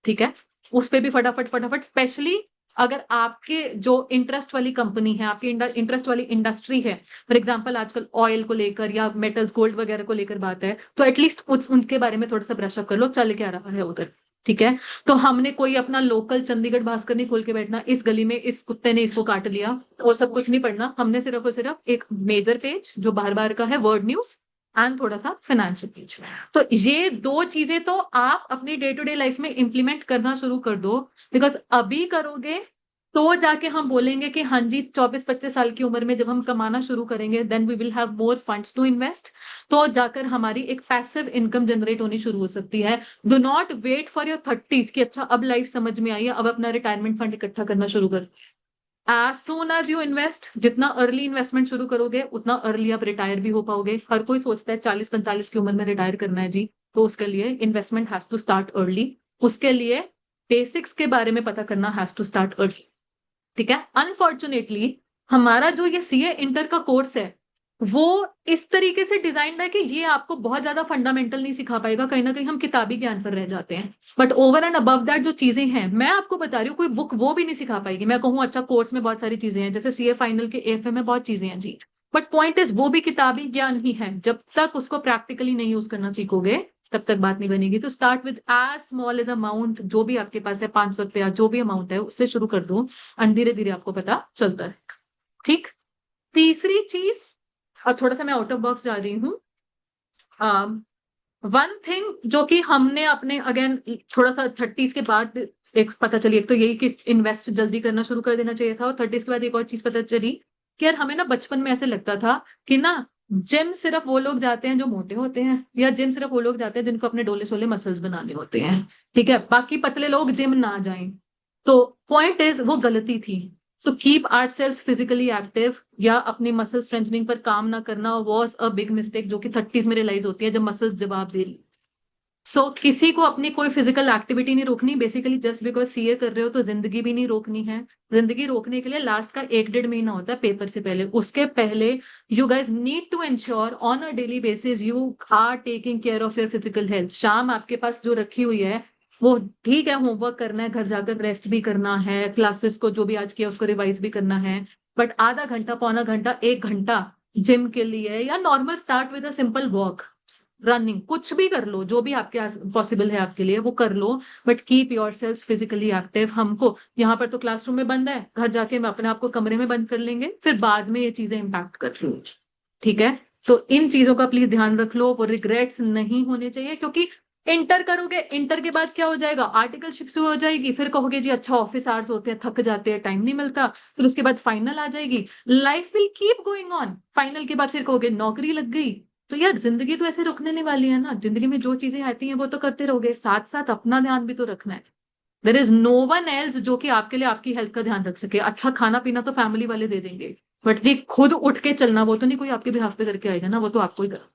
ठीक है, उस पे भी फटाफट फटाफट, स्पेशली अगर आपके जो इंटरेस्ट वाली कंपनी है, आपकी इंटरेस्ट वाली इंडस्ट्री है, फॉर एग्जांपल आजकल ऑयल को लेकर या मेटल्स गोल्ड वगैरह को लेकर बात है, तो एटलीस्ट उनके बारे में थोड़ा सा ब्रशअप कर लो, चल क्या रहा है उधर, ठीक है। तो हमने कोई अपना लोकल चंडीगढ़ भास्कर नहीं खोल के बैठना, इस गली में इस कुत्ते ने इसको काट लिया, वो सब कुछ नहीं पढ़ना हमने। सिर्फ और सिर्फ एक मेजर पेज जो बार बार का है, वर्ड न्यूज, एंड थोड़ा सा फाइनेंशियल पेज। तो ये दो चीजें तो आप अपनी डे टू डे लाइफ में इंप्लीमेंट करना शुरू कर दो, बिकॉज अभी करोगे तो जाके हम बोलेंगे कि हाँ जी 24-25 साल की उम्र में जब हम कमाना शुरू करेंगे, then we will have more funds to invest, तो जाकर हमारी एक पैसिव इनकम जनरेट होनी शुरू हो सकती है। Do not wait for your 30s कि अच्छा अब लाइफ समझ में आई है, अब अपना रिटायरमेंट फंड इकट्ठा करना शुरू कर। As soon as you invest, जितना अर्ली इन्वेस्टमेंट शुरू करोगे उतना अर्ली आप रिटायर भी हो पाओगे। हर कोई सोचता है 40-45 की उम्र में रिटायर करना है जी, तो उसके लिए investment has to start early, उसके लिए बेसिक्स के बारे में पता करना हैज टू स्टार्ट अर्ली, ठीक है। अनफॉर्चुनेटली हमारा जो ये सीए इंटर का कोर्स है वो इस तरीके से डिजाइंड है कि ये आपको बहुत ज्यादा फंडामेंटल नहीं सिखा पाएगा, कहीं ना कहीं हम किताबी ज्ञान पर रह जाते हैं। But over and above that जो चीजें हैं मैं आपको बता रही हूँ, कोई बुक वो भी नहीं सिखा पाएगी। मैं कहूँ अच्छा कोर्स में बहुत सारी चीजें हैं, जैसे सीए फाइनल के एएफए में बहुत चीजें हैं जी, बट पॉइंट इज वो भी किताबी ज्ञान ही है। जब तक उसको प्रैक्टिकली नहीं यूज करना सीखोगे तब तक बात नहीं बनेगी। तो start with as small as amount, जो भी आपके पास है, 500 रुपया जो भी अमाउंट है उससे शुरू कर दो, एंड धीरे धीरे आपको पता चलता है, ठीक। तीसरी चीज, और थोड़ा सा मैं आउट ऑफ बॉक्स जा रही हूँ, वन थिंग जो कि हमने अपने अगेन थोड़ा सा 30s के बाद एक पता चली, एक तो यही कि इन्वेस्ट जल्दी करना शुरू कर देना चाहिए था, और 30s के बाद एक और चीज पता चली कि यार हमें ना बचपन में ऐसे लगता था कि ना जिम सिर्फ वो लोग जाते हैं जो मोटे होते हैं, या जिम सिर्फ वो लोग जाते हैं जिनको अपने डोले शोले मसल्स बनाने होते हैं, ठीक है, बाकी पतले लोग जिम ना जाएं। तो पॉइंट इज वो गलती थी। तो keep our selves physically active या अपनी मसल स्ट्रेंथनिंग पर काम ना करना वॉज अ बिग मिस्टेक, जो कि 30s में रियलाइज होती है जब मसल्स जवाब दे रही। सो किसी को अपनी कोई फिजिकल एक्टिविटी नहीं रोकनी, बेसिकली जस्ट बिकॉज सीए कर रहे हो तो जिंदगी भी नहीं रोकनी है। जिंदगी रोकने के लिए लास्ट का 1-1.5 महीना होता है पेपर से पहले, उसके पहले you guys need to ensure on a daily basis you are taking care of your physical health. शाम आपके पास जो रखी हुई है वो ठीक है, होमवर्क करना है, घर जाकर रेस्ट भी करना है, क्लासेस को जो भी आज किया उसको रिवाइज भी करना है, बट आधा घंटा, पौना घंटा, 1 घंटा जिम के लिए, या normal start with a simple walk, running, कुछ भी कर लो, जो भी आपके पॉसिबल है आपके लिए वो कर लो, but keep yourself physically active. हमको यहाँ पर तो क्लासरूम में बंद है, घर जाके हम अपने आप को कमरे में बंद कर लेंगे, फिर बाद में ये चीजें इम्पैक्ट कर रही हैं, ठीक है। तो इन चीजों का प्लीज ध्यान रख लो, वो रिग्रेट्स नहीं होने चाहिए, क्योंकि इंटर करोगे, इंटर के बाद क्या हो जाएगा, आर्टिकलशिप शुरू हो जाएगी, फिर कहोगे जी अच्छा ऑफिस आवर्स होते हैं, थक जाते हैं, टाइम नहीं मिलता, फिर उसके बाद फाइनल आ जाएगी, life will keep going on, final के बाद फिर कहोगे नौकरी लग गई। तो यार जिंदगी तो ऐसे रुकने नहीं वाली है ना, जिंदगी में जो चीजें आती हैं वो तो करते रहोगे, साथ साथ अपना ध्यान भी तो रखना है। There is no one else जो कि आपके लिए आपकी हेल्थ का ध्यान रख सके। अच्छा खाना पीना तो फैमिली वाले दे देंगे, बट जी खुद उठ के चलना वो तो नहीं कोई आपके बिहाफ पे करके आएगा ना, वो तो आपको ही करना।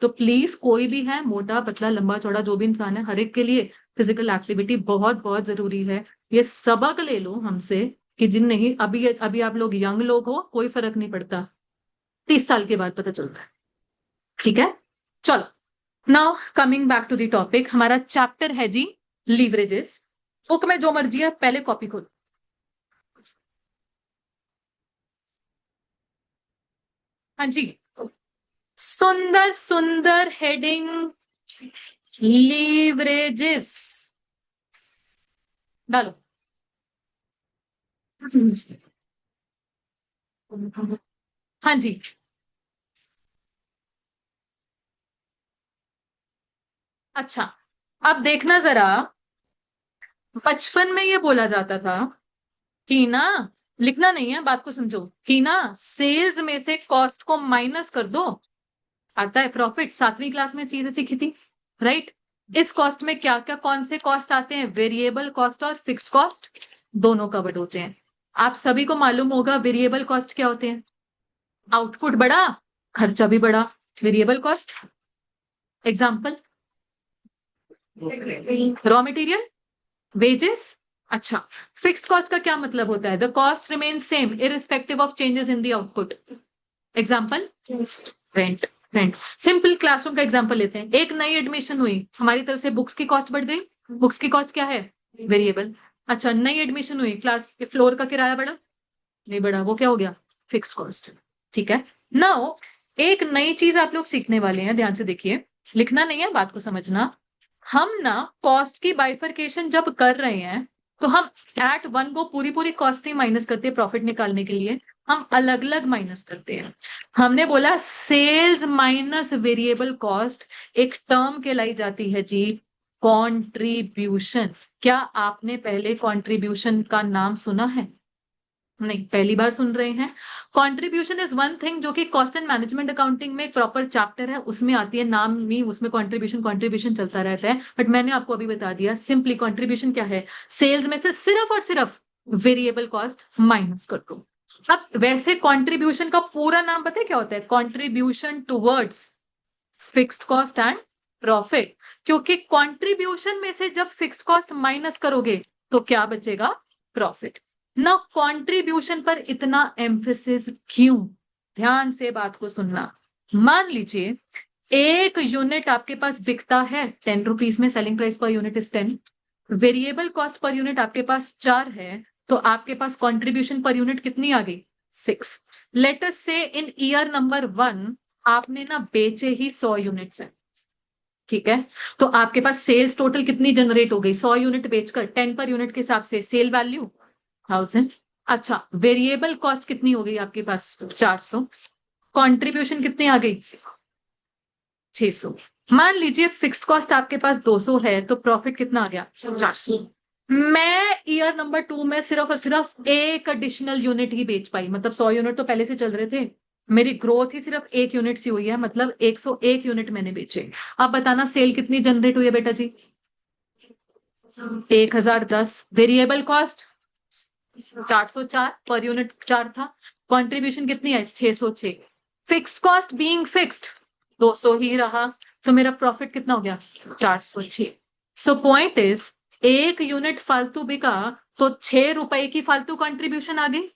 तो प्लीज कोई भी है, मोटा पतला लंबा चौड़ा जो भी इंसान है, हर एक के लिए फिजिकल एक्टिविटी बहुत बहुत जरूरी है। ये सबक ले लो हमसे कि जिन नहीं, अभी अभी आप लोग यंग लोग हो, कोई फर्क नहीं पड़ता, 30 साल के बाद पता चलता है। ठीक है, चलो now coming back to the topic, हमारा चैप्टर है जी लीवरेजेस। बुक में जो मर्जी है, पहले कॉपी खोलो। हाँ जी, सुंदर सुंदर हेडिंग, लीवरेजेस डालो। हाँ जी, अच्छा, अब देखना जरा, बचपन में ये बोला जाता था कि ना, लिखना नहीं है, बात को समझो, कि ना सेल्स में से कॉस्ट को माइनस कर दो, आता है प्रॉफिट। 7वीं क्लास में चीजें सीखी थी, राइट। इस कॉस्ट में क्या क्या कौन से कॉस्ट आते हैं, वेरिएबल कॉस्ट और फिक्स्ड कॉस्ट, दोनों कवर्ड होते हैं। आप सभी को मालूम होगा वेरिएबल कॉस्ट क्या होते हैं, आउटपुट बड़ा, खर्चा भी बड़ा, variable cost. Example, raw material, wages. अच्छा, फिक्स्ड कॉस्ट का क्या मतलब होता है, the cost remain same irrespective of changes in the output. Example, rent. Rent, simple classroom का एग्जाम्पल लेते हैं। एक नई एडमिशन हुई, हमारी तरफ से बुक्स की कॉस्ट बढ़ गई, बुक्स की कॉस्ट क्या है, वेरिएबल। अच्छा, नई एडमिशन हुई, क्लास के फ्लोर का किराया बढ़ा, नहीं बढ़ा, वो क्या हो गया, फिक्स्ड कॉस्ट। ठीक है, नाउ एक नई चीज आप लोग सीखने वाले हैं, ध्यान से देखिए, लिखना नहीं है, बात को समझना। हम ना कॉस्ट की बाइफरकेशन जब कर रहे हैं, तो हम एट वन गो पूरी पूरी कॉस्ट नहीं माइनस करते प्रॉफिट निकालने के लिए, हम अलग अलग माइनस करते हैं। हमने बोला सेल्स माइनस वेरिएबल कॉस्ट एक टर्म कहलाई जाती है जी, कंट्रीब्यूशन। क्या आपने पहले कंट्रीब्यूशन का नाम सुना है, नहीं, पहली बार सुन रहे हैं। कंट्रीब्यूशन इज वन थिंग जो कि कॉस्ट एंड मैनेजमेंट अकाउंटिंग में एक प्रॉपर चैप्टर है, उसमें आती है, नाम नहीं, उसमें कंट्रीब्यूशन कंट्रीब्यूशन चलता रहता है, बट मैंने आपको अभी बता दिया सिंपली कंट्रीब्यूशन क्या है, सेल्स में से सिर्फ और सिर्फ वेरिएबल कॉस्ट माइनस कर दो। अब वैसे कंट्रीब्यूशन का पूरा नाम पता है क्या होता है, contribution towards fixed cost and profit. क्योंकि कंट्रीब्यूशन में से जब फिक्स्ड कॉस्ट माइनस करोगे तो क्या बचेगा, प्रॉफिट। ना कंट्रीब्यूशन पर इतना एम्फेसिस क्यों, ध्यान से बात को सुनना। मान लीजिए एक यूनिट आपके पास बिकता है 10 रुपीज में, selling price per unit is 10, variable cost per unit आपके पास 4 है, तो आपके पास कंट्रीब्यूशन पर यूनिट कितनी आ गई, 6। लेट अस से इन ईयर नंबर 1 आपने ना बेचे ही 100 यूनिट्स है, ठीक है, तो आपके पास सेल्स टोटल कितनी जनरेट हो गई, 100 यूनिट बेचकर 10 पर यूनिट के हिसाब से सेल वैल्यू 1000। अच्छा, वेरिएबल कॉस्ट कितनी हो गई आपके पास, 400। कंट्रीब्यूशन कितनी आ गई, 600। मान लीजिए फिक्स्ड कॉस्ट आपके पास 200 है, तो प्रॉफिट कितना आ गया, 400। मैं ईयर नंबर 2 में सिर्फ और सिर्फ एक एडिशनल यूनिट ही बेच पाई, मतलब 100 यूनिट तो पहले से चल रहे थे, मेरी ग्रोथ ही सिर्फ एक यूनिट सी हुई है, मतलब 101 यूनिट मैंने बेचे। अब बताना सेल कितनी जनरेट हुई है बेटा जी, 1010। वेरिएबल कॉस्ट 404 पर यूनिट, 4 था। कंट्रीब्यूशन कितनी है, 606। फिक्स्ड कॉस्ट बीइंग फिक्स्ड 200 ही रहा, तो मेरा प्रॉफिट कितना हो गया, 406। सो पॉइंट इज, एक यूनिट फालतू बिका तो 6 रुपए की फालतू कंट्रीब्यूशन आ गई,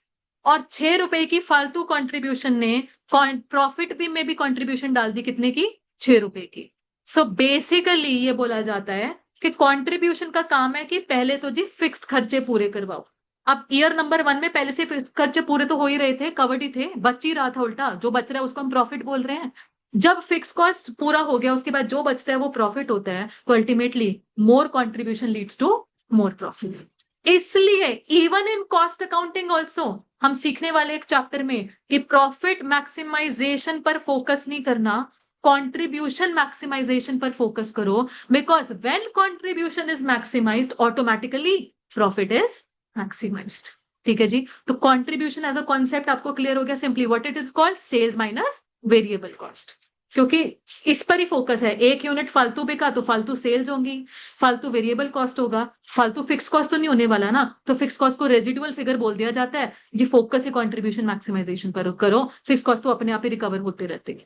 और 6 रुपए की फालतू कंट्रीब्यूशन ने प्रॉफिट भी में भी कंट्रीब्यूशन डाल दी, कितने की, 6 रुपए की। सो बेसिकली ये बोला जाता है कि कंट्रीब्यूशन का काम है कि पहले तो जी फिक्स्ड खर्चे पूरे करवाओ। अब ईयर नंबर 1 में पहले से फिक्स्ड खर्चे पूरे तो हो ही रहे थे, कवर्ड ही थे, बच ही रहा था, उल्टा जो बच रहा है उसको हम प्रॉफिट बोल रहे हैं। जब फिक्स कॉस्ट पूरा हो गया उसके बाद जो बचता है वो प्रॉफिट होता है, तो ultimately more contribution leads to more profit. इसलिए even in cost accounting also हम सीखने वाले एक चैप्टर में कि प्रॉफिट मैक्सिमाइजेशन पर फोकस नहीं करना, कंट्रीब्यूशन मैक्सिमाइजेशन पर फोकस करो, because when contribution is maximized automatically profit is maximized. ठीक है जी, तो कंट्रीब्यूशन एज अ कॉन्सेप्ट आपको क्लियर हो गया, simply what it is called, sales minus variable cost. क्योंकि इस पर ही फोकस है, एक यूनिट फालतू बिका तो फालतू सेल्स होंगी, फालतू वेरिएबल कॉस्ट होगा, फालतू फिक्स कॉस्ट तो नहीं होने वाला ना, तो फिक्स कॉस्ट को रेजिडुअल फिगर बोल दिया जाता है जी, फोकस है कंट्रीब्यूशन मैक्सिमाइजेशन पर करो, फिक्स कॉस्ट तो अपने आप ही रिकवर होते रहते हैं।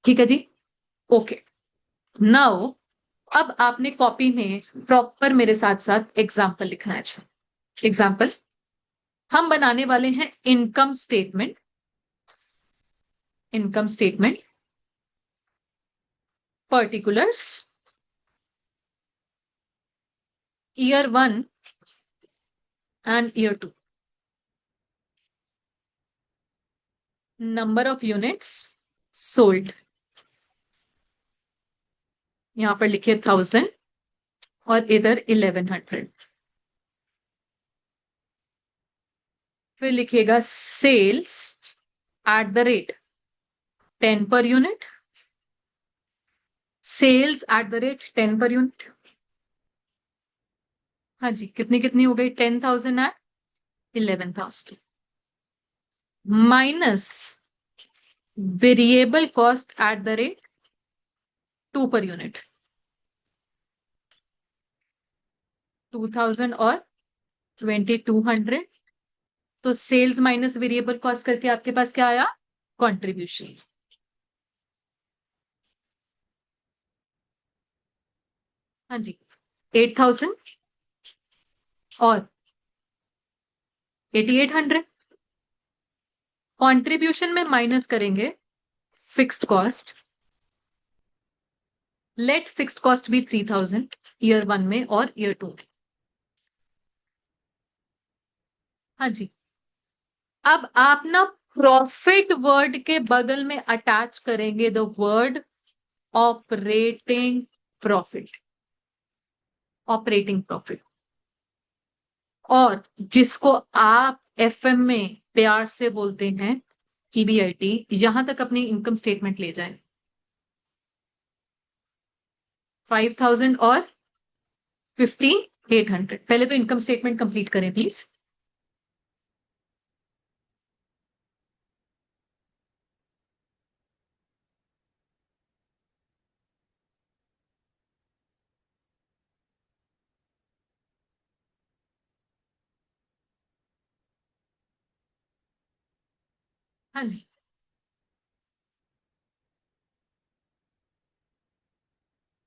ठीक है जी, ओके। नाउ अब आपने कॉपी में प्रॉपर मेरे साथ साथ एग्जाम्पल लिखना है। एग्जाम्पल, हम बनाने वाले हैं income statement. Income statement particulars year 1 and year 2, number of units sold, यहां पर लिखिए 1000 और इधर 1100। फिर लिखिएगा sales at the rate 10 per unit, sales at the rate 10 per unit. हाँ जी, कितनी कितनी हो गई? 10,000 and 11,000 minus variable cost at the rate 2 per unit, 2,000 और 2,200। तो सेल्स माइनस वेरिएबल कॉस्ट करके आपके पास क्या आया? कंट्रीब्यूशन। हाँ जी, 8,000 और 8,800। कंट्रीब्यूशन में माइनस करेंगे fixed cost. Let fixed cost भी 3,000 ईयर 1 में और ईयर 2 में। हाँ जी, अब आप ना प्रॉफिट वर्ड के बगल में अटैच करेंगे the word operating profit. Operating profit, और जिसको आप एफएम में प्यार से बोलते हैं ईबीआईटी, यहां तक अपनी इनकम स्टेटमेंट ले जाएं। 5,000 और 5,800। पहले तो इनकम स्टेटमेंट कंप्लीट करें प्लीज। हाँ जी,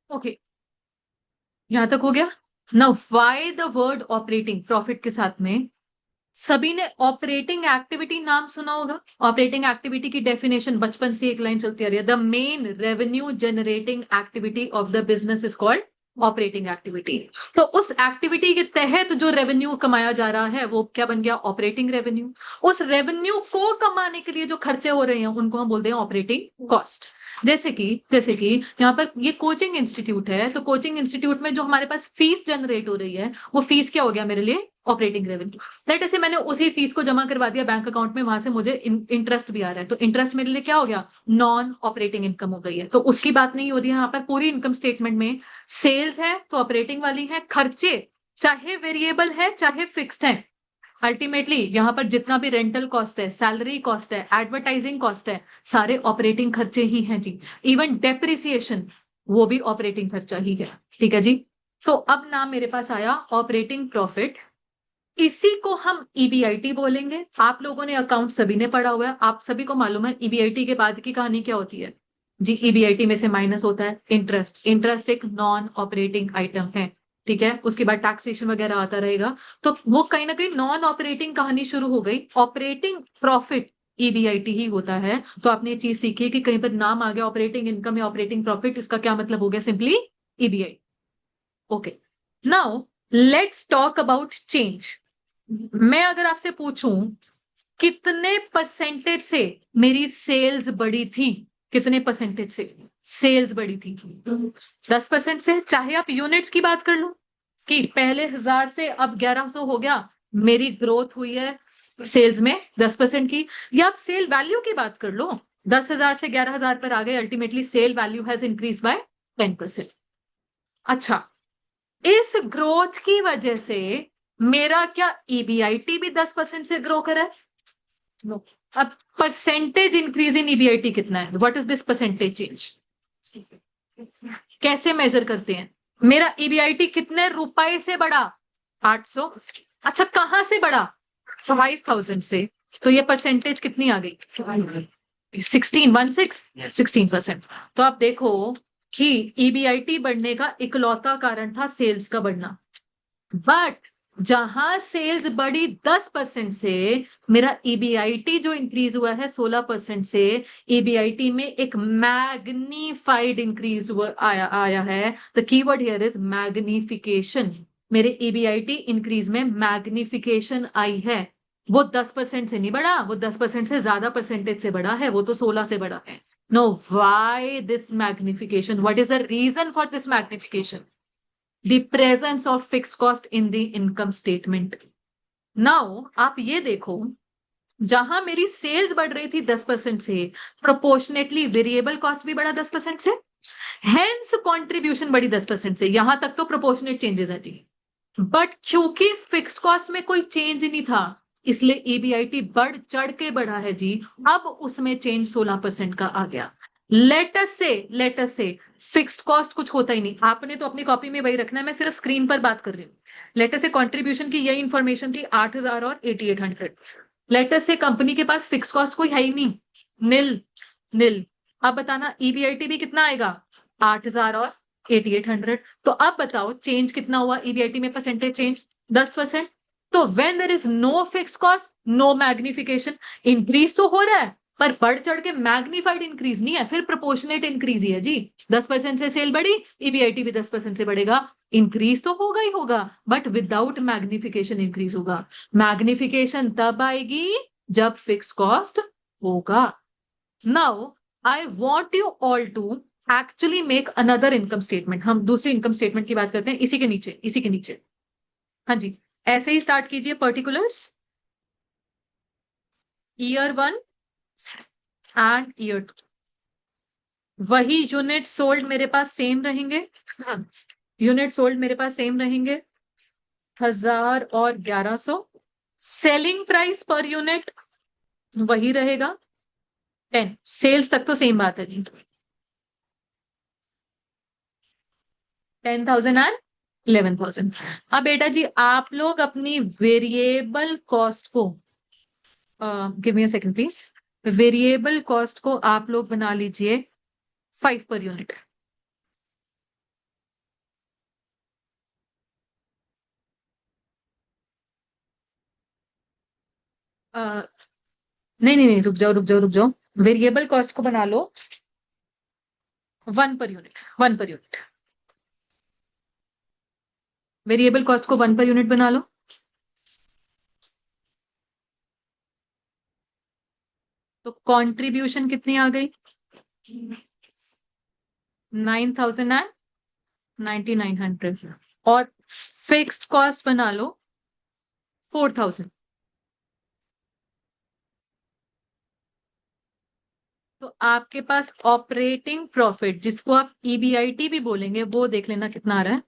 ओके, यहां तक हो गया। Now why the word operating profit के साथ में? सभी ने ऑपरेटिंग एक्टिविटी नाम सुना होगा। ऑपरेटिंग एक्टिविटी की डेफिनेशन बचपन से एक लाइन चलती आ रही है, the main revenue generating activity of the business is called operating activity. तो उस एक्टिविटी के तहत जो रेवेन्यू कमाया जा रहा है वो क्या बन गया? Operating revenue. उस रेवेन्यू को कमाने के लिए जो खर्चे हो रहे हैं उनको हम बोलते हैं ऑपरेटिंग कॉस्ट। जैसे कि यहाँ पर ये कोचिंग इंस्टीट्यूट है, तो कोचिंग इंस्टीट्यूट में जो हमारे पास फीस जनरेट हो रही है वो फीस क्या हो गया मेरे लिए? Operating revenue. लेट ऐसे मैंने उसी फीस को जमा करवा दिया बैंक अकाउंट में, वहां से मुझे इंटरेस्ट भी आ रहा है, तो इंटरेस्ट मेरे लिए क्या हो गया? नॉन ऑपरेटिंग इनकम हो गई है। तो उसकी बात नहीं हो रही है यहाँ पर। पूरी इनकम स्टेटमेंट में सेल्स है तो ऑपरेटिंग वाली है, खर्चे चाहे वेरिएबल है चाहे फिक्स्ड है, अल्टीमेटली यहां पर जितना भी रेंटल कॉस्ट है, सैलरी कॉस्ट है, एडवर्टाइजिंग कॉस्ट है, सारे ऑपरेटिंग खर्चे ही हैं जी। इवन डेप्रिसिएशन वो भी ऑपरेटिंग खर्चा ही है। ठीक है जी। तो अब नाम मेरे पास आया ऑपरेटिंग प्रॉफिट। इसी को हम ईबीआईटी बोलेंगे। आप लोगों ने अकाउंट सभी ने पढ़ा हुआ है, आप सभी को मालूम है ईबीआईटी के बाद की कहानी क्या होती है जी। ईबीआईटी में से माइनस होता है इंटरेस्ट। इंटरेस्ट एक नॉन ऑपरेटिंग आइटम है, ठीक है। उसके बाद टैक्सेशन वगैरह आता रहेगा, तो वो कहीं ना कहीं नॉन ऑपरेटिंग कहानी शुरू हो गई। ऑपरेटिंग प्रॉफिट ईबीआईटी ही होता है। तो आपने ये चीज सीखी कि कहीं पर नाम आ गया ऑपरेटिंग इनकम या ऑपरेटिंग प्रॉफिट, इसका क्या मतलब हो गया? Simply EBI. Okay, now let's talk about change. मैं अगर आपसे पूछूं कितने परसेंटेज से मेरी सेल्स बढ़ी थी, कितने परसेंटेज से सेल्स बढ़ी थी? 10% से। चाहे आप यूनिट्स की बात कर लो कि पहले 1,000 से अब 1,100 हो गया, मेरी ग्रोथ हुई है सेल्स में 10% की। या आप सेल वैल्यू की बात कर लो, 10,000 से 11,000 पर आ गए, ultimately sale value has increase by 10%। अच्छा, इस ग्रोथ की वजह से मेरा क्या ईबीआईटी भी 10% से ग्रो करा है? नो। अब परसेंटेज इंक्रीज इन ईबीआईटी कितना है? What is this percentage change? कैसे मेजर करते हैं? मेरा ईबीआईटी कितने रुपए से बढ़ा? 800। अच्छा, कहां से बढ़ा? 5,000 से। तो ये परसेंटेज कितनी आ गई? 16%। तो आप देखो कि ईबीआईटी बढ़ने का इकलौता कारण था सेल्स का बढ़ना, बट जहां सेल्स बढ़ी 10% से, मेरा ईबीआईटी जो इंक्रीज हुआ है 16% से, ईबीआईटी में एक मैग्नीफाइड इंक्रीज हुआ आया आया है। The keyword here is magnification. मेरे ईबीआईटी इंक्रीज में मैग्निफिकेशन आई है। वो 10% से नहीं बढ़ा, वो 10% से ज्यादा परसेंटेज से बढ़ा है, वो तो 16 से बढ़ा है। No, why this magnification? What is the reason for this magnification? The presence of fixed cost in the income statement. Now आप ये देखो, जहां मेरी सेल्स बढ़ रही थी 10% से, प्रोपोर्शनेटली वेरिएबल कॉस्ट भी बढ़ा 10% से, हेंस कंट्रीब्यूशन बढ़ी 10% से। यहां तक तो प्रोपोर्शनेट चेंजेस है जी। बट क्योंकि फिक्स्ड कॉस्ट में कोई चेंज नहीं था, इसलिए ईबीआईटी बढ़ चढ़ के बढ़ा है जी। अब उसमें चेंज 16% का आ गया। लेट अस से फिक्स्ड कॉस्ट कुछ होता ही नहीं, आपने तो अपनी कॉपी में वही रखना है, मैं सिर्फ स्क्रीन पर बात कर रही हूँ। लेट अस से कंट्रीब्यूशन की यही इंफॉर्मेशन थी, 8,000 और 8,800। लेट अस से कंपनी के पास फिक्स्ड कॉस्ट कोई है ही नहीं, नील नील। अब बताना ईबीआईटी भी कितना आएगा? 8,000 और 8,800। तो अब बताओ चेंज कितना हुआ ईबीआईटी में? Percentage change 10%। तो when there is no fixed cost, no magnification. Increase तो हो रहा है पर बढ़ चढ़ के मैग्नीफाइड इंक्रीज नहीं है, फिर प्रोपोर्शनेट इंक्रीज ही है जी। 10% से सेल बढ़ी, ईबीआईटी भी 10% से बढ़ेगा। इंक्रीज तो होगा ही होगा, बट विदाउट मैग्निफिकेशन इंक्रीज होगा। मैग्निफिकेशन तब आएगी जब फिक्स कॉस्ट होगा। Now I want you all to actually make another income statement. हम दूसरी इनकम स्टेटमेंट की बात करते हैं, इसी के नीचे, इसी के नीचे। हाँ जी, ऐसे ही स्टार्ट कीजिए। Particulars, year 1 and year 2। वही यूनिट सोल्ड मेरे पास सेम रहेंगे। यूनिट सोल्ड मेरे पास सेम रहेंगे, 1,000 और 1,100। सेलिंग प्राइस पर यूनिट वही रहेगा, 10। सेल्स तक तो सेम बात है जी, 10,000 एंड 11,000। अब बेटा जी आप लोग अपनी वेरिएबल कॉस्ट को, give me a second please, variable cost को आप लोग बना लीजिए 5 पर यूनिट। नहीं नहीं नहीं, रुक जाओ रुक जाओ रुक जाओ। वेरिएबल कॉस्ट को बना लो 1 per unit, 1 per unit. Variable cost को 1 पर यूनिट बना लो। तो कंट्रीब्यूशन कितनी आ गई? 9,000 एंड 9,900। और फिक्स्ड कॉस्ट बना लो 4,000। तो आपके पास ऑपरेटिंग प्रॉफिट, जिसको आप ईबीआईटी भी बोलेंगे, वो देख लेना कितना आ रहा है।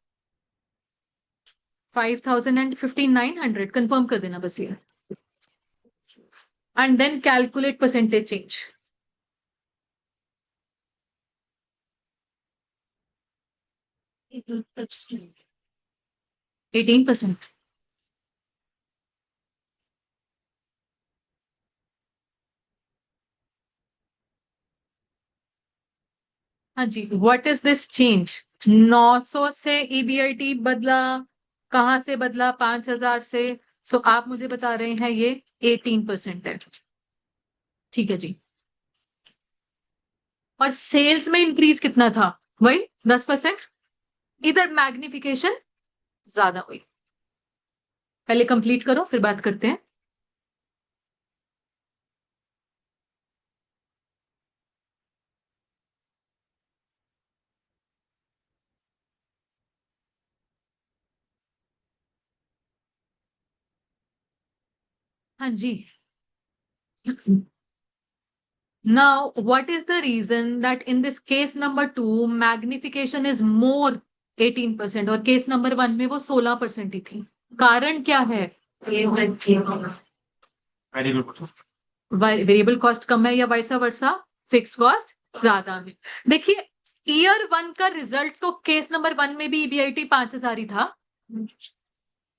5,000 एंड 5,900 कंफर्म कर देना बस ये, and then calculate percentage change. 18%। हाँ जी, व्हाट इज दिस चेंज? 900 से ईबीआईटी बदला, कहां से बदला? 5,000 से। सो आप मुझे बता रहे हैं ये 18% है, ठीक है जी। और सेल्स में इंक्रीज कितना था? वही 10%। इधर मैग्निफिकेशन ज्यादा हुई। पहले कंप्लीट करो फिर बात करते हैं। हाँ जी। Now, what is the reason that in this case number 2 magnification is more 18% और केस नंबर 1 में वो 16% ही थी? कारण क्या है? वेरिएबल कॉस्ट कम है या वाइसा वर्सा? फिक्स कॉस्ट ज्यादा है। देखिए, ईयर 1 का रिजल्ट तो केस नंबर 1 में भी ईबीआईटी 5,000 ही था,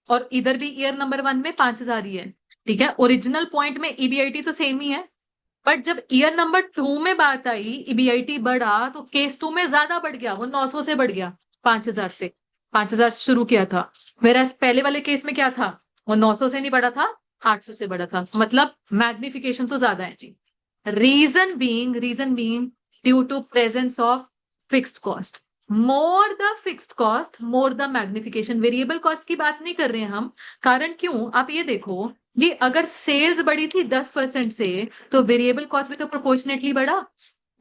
और इधर भी ईयर नंबर 1 में 5,000 ही है। ठीक है, ओरिजिनल पॉइंट में ईबीआईटी तो सेम ही है। बट जब ईयर नंबर 2 में बात आई, ईबीआईटी बढ़ा, तो केस 2 में ज्यादा बढ़ गया, वो 900 से बढ़ गया 5,000 से। 5,000 से शुरू किया था, मेरा पहले वाले केस में क्या था, वो 900 से नहीं बढ़ा था, 800 से बढ़ा था, मतलब मैग्निफिकेशन तो ज्यादा है जी। Reason being due to presence of fixed cost, more the fixed cost more the magnification. Variable cost की बात नहीं कर रहे हैं हम। कारण क्यों, आप ये देखो जी, अगर सेल्स बढ़ी थी 10% से, तो वेरिएबल कॉस्ट भी तो प्रोपोर्शनेटली बढ़ा,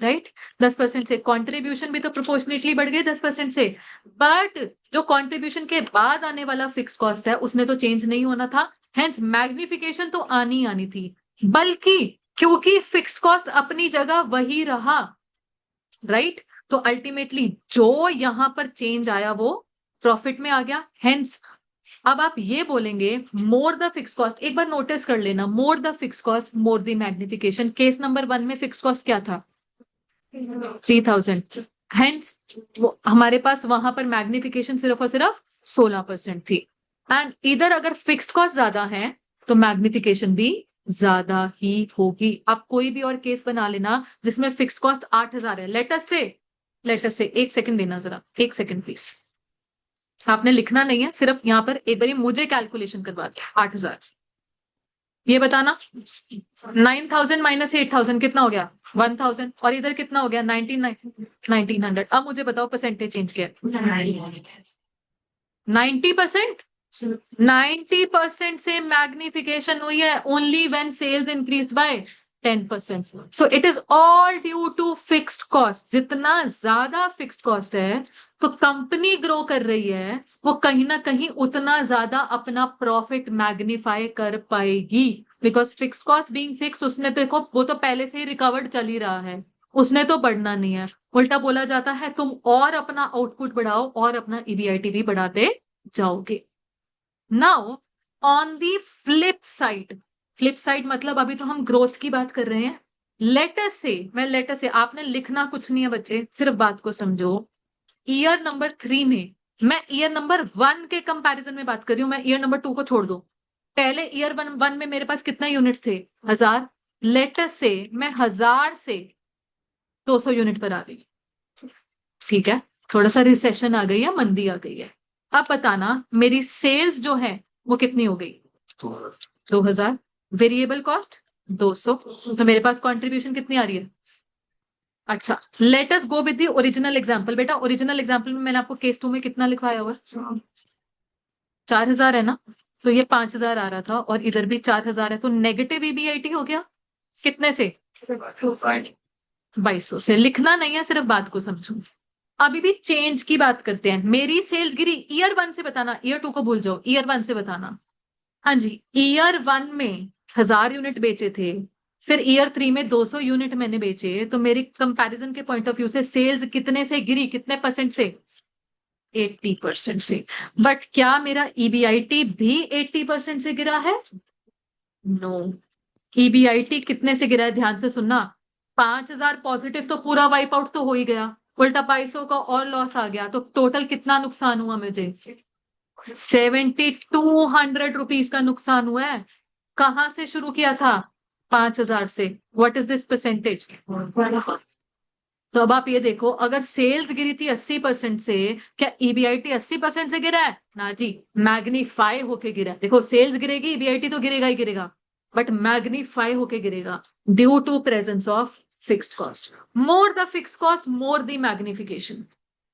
राइट? 10% से कंट्रीब्यूशन भी तो प्रोपोर्शनेटली बढ़ गए 10% से। बट जो कंट्रीब्यूशन के बाद आने वाला फिक्स कॉस्ट है उसने तो चेंज नहीं होना था, हेंस मैग्निफिकेशन तो आनी थी। बल्कि क्योंकि फिक्स्ड कॉस्ट अपनी जगह वही रहा, राइट, तो अल्टीमेटली जो यहां पर चेंज आया वो प्रॉफिट में आ गया। हेंस अब आप ये बोलेंगे मोर द फिक्स कॉस्ट, एक बार नोटिस कर लेना, more the fix cost more the magnification. Case number 1 में फिक्स कॉस्ट क्या था, 3,000। हेंस हमारे पास वहां पर मैग्निफिकेशन सिर्फ और सिर्फ 16% थी। एंड इधर अगर फिक्स्ड कॉस्ट ज्यादा है तो मैग्निफिकेशन भी ज्यादा ही होगी। आप कोई भी और केस बना लेना जिसमें फिक्स्ड कॉस्ट 8,000 है, लेटस से एक सेकंड देना, जरा एक सेकंड प्लीज। आपने लिखना नहीं है, सिर्फ यहाँ पर एक बार मुझे कैलकुलेशन करवा दो। 8,000, ये बताना 9,000 माइनस 8,000 कितना हो गया, 1,000। और इधर कितना हो गया, 1,900। अब मुझे बताओ परसेंटेज चेंज क्या है, 90%। 90% से मैग्निफिकेशन हुई है only when sales increase by 10%। So it is all due to fixed cost. जितना ज्यादा फिक्स्ड कॉस्ट है तो कंपनी ग्रो कर रही है, वो कहीं ना कहीं उतना ज्यादा अपना प्रॉफिट मैग्नीफाई कर पाएगी। Because fixed cost being fix, उसने तो देखो वो तो पहले से ही रिकवर्ड चल ही रहा है, उसने तो बढ़ना नहीं है। उल्टा बोला जाता है तुम और अपना आउटपुट बढ़ाओ और अपना ईबीआईटी भी बढ़ाते जाओगे। Now on the flip side मतलब अभी तो हम ग्रोथ की बात कर रहे हैं। लेटर से आपने लिखना कुछ नहीं है बच्चे, सिर्फ बात को समझो। ईयर नंबर 3 में, मैं ईयर नंबर 1 के कंपैरिजन में बात कर रही हूं, मैं ईयर नंबर 2 को छोड़ दो। पहले ईयर वन में मेरे पास कितना यूनिट्स थे, 1,000। लेटर से मैं 1,000 से 200 यूनिट पर आ गई, ठीक है, थोड़ा सा रिसेशन आ गई है, मंदी आ गई है। अब बताना मेरी सेल्स जो है वो कितनी हो गई, 2,000। वेरिएबल कॉस्ट 200, तो मेरे पास कंट्रीब्यूशन कितनी आ रही है। अच्छा, let us go with the original example. बेटा ओरिजिनल एग्जांपल में मैंने आपको केस 2 में कितना लिखवाया हुआ, 4,000 है ना, तो ये 5,000 आ रहा था और इधर भी 4,000 है, तो नेगेटिव ईबीआईटी हो गया कितने से, 2,200 से। लिखना नहीं है, सिर्फ बात को समझो। अभी भी चेंज की बात करते हैं। मेरी सेल्स गिरी, ईयर 1 से बताना, ईयर 2 को भूल जाओ, ईयर 1 से बताना। हाँ जी, ईयर 1 में 1,000 यूनिट बेचे थे, फिर ईयर 3 में 200 यूनिट मैंने बेचे, तो मेरी कंपैरिजन के पॉइंट ऑफ व्यू से सेल्स कितने से गिरी, कितने परसेंट से, 80% से। बट क्या मेरा ईबीआईटी भी 80% से गिरा है, नो। ईबीआईटी कितने से गिरा है, ध्यान से सुनना। 5,000 पॉजिटिव तो पूरा वाइप आउट तो हो ही गया, उल्टा 2,500 का और लॉस आ गया, तो टोटल कितना नुकसान हुआ मुझे, 7,200 रुपीज का नुकसान हुआ है। कहां से शुरू किया था, 5,000 से। व्हाट इज दिस परसेंटेज, तो अब आप ये देखो, अगर सेल्स गिरी थी 80% से, क्या ईबीआईटी 80% से गिरा है, ना जी, मैग्नीफाई होके गिरा है। देखो सेल्स गिरेगी, ईबीआईटी तो गिरेगा ही गिरेगा, बट मैग्नीफाई होके गिरेगा due to presence of fixed cost. More the fixed cost more the magnification.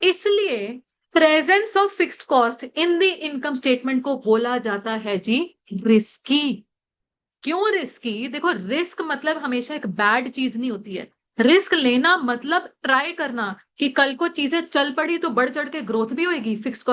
इसलिए presence of fixed cost in the income statement को बोला जाता है जी रिस्की। क्यों रिस्की, देखो रिस्क मतलब हमेशा एक बैड चीज नहीं होती है। रिस्क लेना मतलब ट्राई करना कि कल को चीजें चल पड़ी तो बढ़ चढ़ के ग्रोथ भी होगी, फिक्स्ड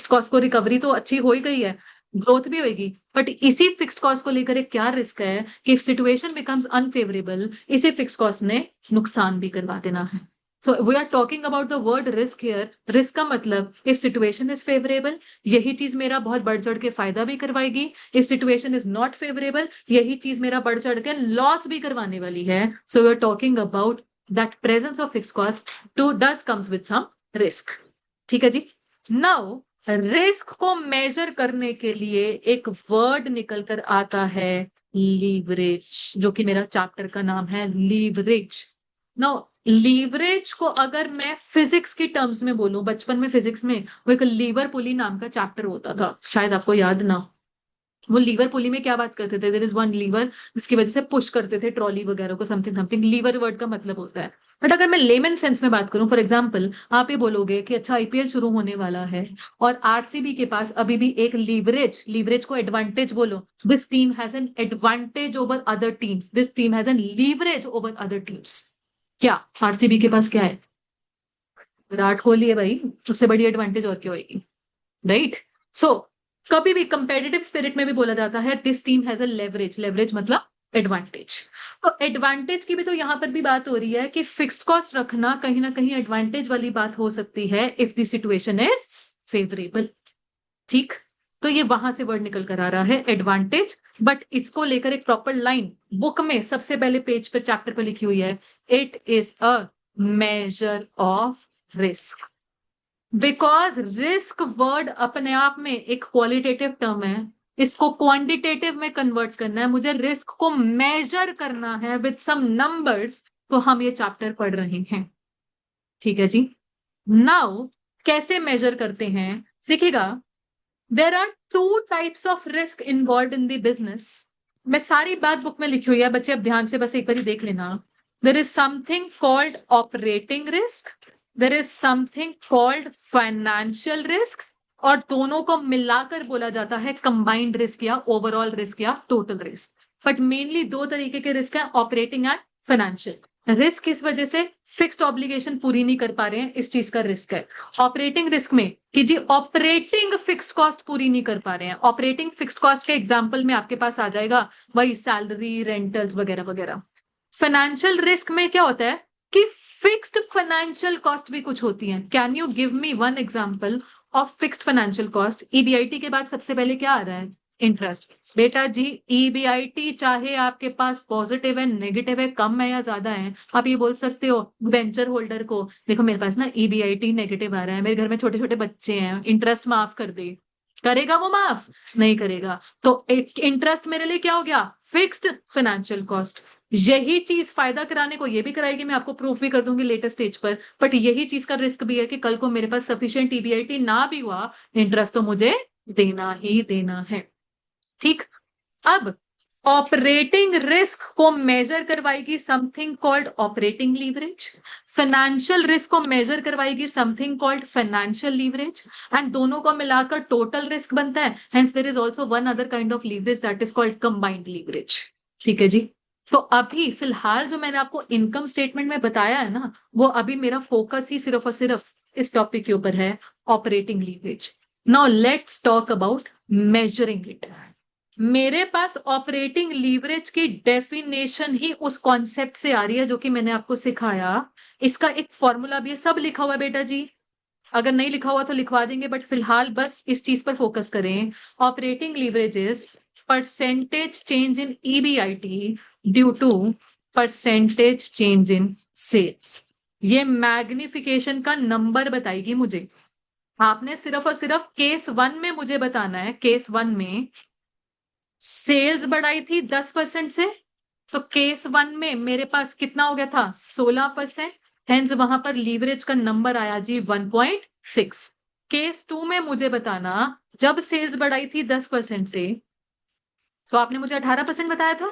कॉस्ट को रिकवरी तो अच्छी हो ही गई है, ग्रोथ भी होगी। बट इसी फिक्स्ड कॉस्ट को लेकर एक क्या रिस्क है कि सिचुएशन बिकम्स अनफेवरेबल, इसी फिक्स्ड कॉस्ट ने नुकसान भी करवा देना है। So we are talking about the word risk here. Risk का मतलब इफ सिचुएशन इज फेवरेबल, यही चीज मेरा बहुत बढ़ चढ़ के फायदा भी करवाएगी। If situation is not favourable, यही चीज मेरा बढ़ चढ़ के लॉस भी करवाने वाली है। So we are talking about that presence of fixed cost to does comes with some risk. ठीक है जी। नाउ रिस्क को मेजर करने के लिए एक वर्ड निकल कर आता है लीवरेज, जो कि मेरा चैप्टर का नाम है लीवरेज। नाउ लीवरेज को अगर मैं फिजिक्स की टर्म्स में बोलूं, बचपन में फिजिक्स में वो एक लीवर पुली नाम का चैप्टर होता था, शायद आपको याद ना हो। वो लीवर पुली में क्या बात करते थे, देयर इज वन लीवर जिसकी वजह से पुश करते थे ट्रॉली वगैरह को, समथिंग समथिंग लीवर वर्ड का मतलब होता है। बट अगर मैं लेमन सेंस में बात करूं, फॉर एग्जांपल आप ये बोलोगे कि अच्छा आईपीएल शुरू होने वाला है और आरसीबी के पास अभी भी एक लीवरेज, लीवरेज को एडवांटेज बोलो, this team has an advantage over other teams, this team has an leverage over other teams. क्या आरसीबी के पास क्या है? विराट कोहली है भाई, उससे बड़ी एडवांटेज और क्या होगी, राइट? सो कभी भी कंपेटिटिव स्पिरिट में भी बोला जाता है this team has a leverage, leverage मतलब एडवांटेज। तो एडवांटेज की भी तो यहां पर भी बात हो रही है कि फिक्स्ड कॉस्ट रखना कहीं ना कहीं एडवांटेज वाली बात हो सकती है if the situation is favourable. ठीक, तो ये वहां से वर्ड निकल कर आ रहा है एडवांटेज, बट इसको लेकर एक प्रॉपर लाइन बुक में सबसे पहले पेज पर चैप्टर पर लिखी हुई है, it is a major of risk. Because risk word अपने आप में एक क्वालिटेटिव टर्म है, इसको क्वांटिटेटिव में कन्वर्ट करना है, मुझे रिस्क को मेजर करना है विद सम नंबर्स, तो हम ये चैप्टर पढ़ रहे हैं। ठीक है जी। नाउ कैसे मेजर करते हैं, देखिएगा, there are two types of risk involve in the business. मैं सारी बात बुक में लिखी हुई है बच्चे, अब ध्यान से बस एक बार देख लेना। There is something called operating risk, there is something called financial risk, और दोनों को मिलाकर बोला जाता है कंबाइंड रिस्क या ओवरऑल रिस्क या टोटल रिस्क। बट मेनली दो तरीके के रिस्क है, ऑपरेटिंग एंड फाइनेंशियल। रिस्क किस वजह से, फिक्स्ड ऑब्लिगेशन पूरी नहीं कर पा रहे हैं, इस चीज का रिस्क है। ऑपरेटिंग रिस्क में कि जी ऑपरेटिंग फिक्स्ड कॉस्ट पूरी नहीं कर पा रहे हैं, ऑपरेटिंग फिक्स्ड कॉस्ट के एग्जांपल में आपके पास आ जाएगा वही सैलरी, रेंटल्स वगैरह वगैरह। फाइनेंशियल रिस्क में क्या होता है कि फिक्स्ड फाइनेंशियल कॉस्ट भी कुछ होती है। Can you give me one example of fixed financial cost? EBIT के बाद सबसे पहले क्या आ रहा है? इंटरेस्ट। बेटा जी ईबीआईटी चाहे आपके पास पॉजिटिव है, नेगेटिव है, कम है या ज्यादा है, आप ये बोल सकते हो वेंचर होल्डर को, देखो मेरे पास ना ईबीआईटी नेगेटिव आ रहा है, मेरे घर में छोटे छोटे बच्चे हैं, इंटरेस्ट माफ कर दे। करेगा वो माफ? नहीं करेगा। तो इंटरेस्ट मेरे लिए क्या हो गया? Fixed financial cost. यही चीज फायदा कराने को ये भी कराएगी, मैं आपको प्रूफ भी कर दूंगी लेटेस्ट स्टेज पर, बट यही चीज का रिस्क भी है कि कल को मेरे पास सफिशिएंट ईबीआईटी ना भी हुआ, इंटरेस्ट तो मुझे देना ही देना है। ठीक, अब ऑपरेटिंग रिस्क को मेजर करवाएगी something called operating leverage, financial risk को मेजर करवाएगी something called financial leverage, and दोनों को मिलाकर टोटल रिस्क बनता है। Hence there is also one other kind of leverage that is called combined leverage. ठीक है जी। तो अभी फिलहाल जो मैंने आपको इनकम स्टेटमेंट में बताया है ना, वो अभी मेरा फोकस ही सिर्फ और सिर्फ इस टॉपिक के ऊपर है, operating leverage. Now let's talk about measuring it. मेरे पास ऑपरेटिंग लीवरेज की डेफिनेशन ही उस कॉन्सेप्ट से आ रही है जो कि मैंने आपको सिखाया। इसका एक फॉर्मूला भी है, सब लिखा हुआ है बेटा जी, अगर नहीं लिखा हुआ तो लिखवा देंगे, बट फिलहाल बस इस चीज पर फोकस करें। Operating leverage is percentage change in EBIT due to percentage change in sales. ये मैग्निफिकेशन का नंबर बताएगी मुझे। आपने सिर्फ और सिर्फ केस वन में मुझे बताना है, केस वन में सेल्स बढ़ाई थी 10% से, तो केस वन में मेरे पास कितना हो गया था? 16%। हेंस वहां पर लीवरेज का नंबर आया जी 1.6। केस टू में मुझे बताना, जब सेल्स बढ़ाई थी 10% से, तो आपने मुझे 18% बताया था,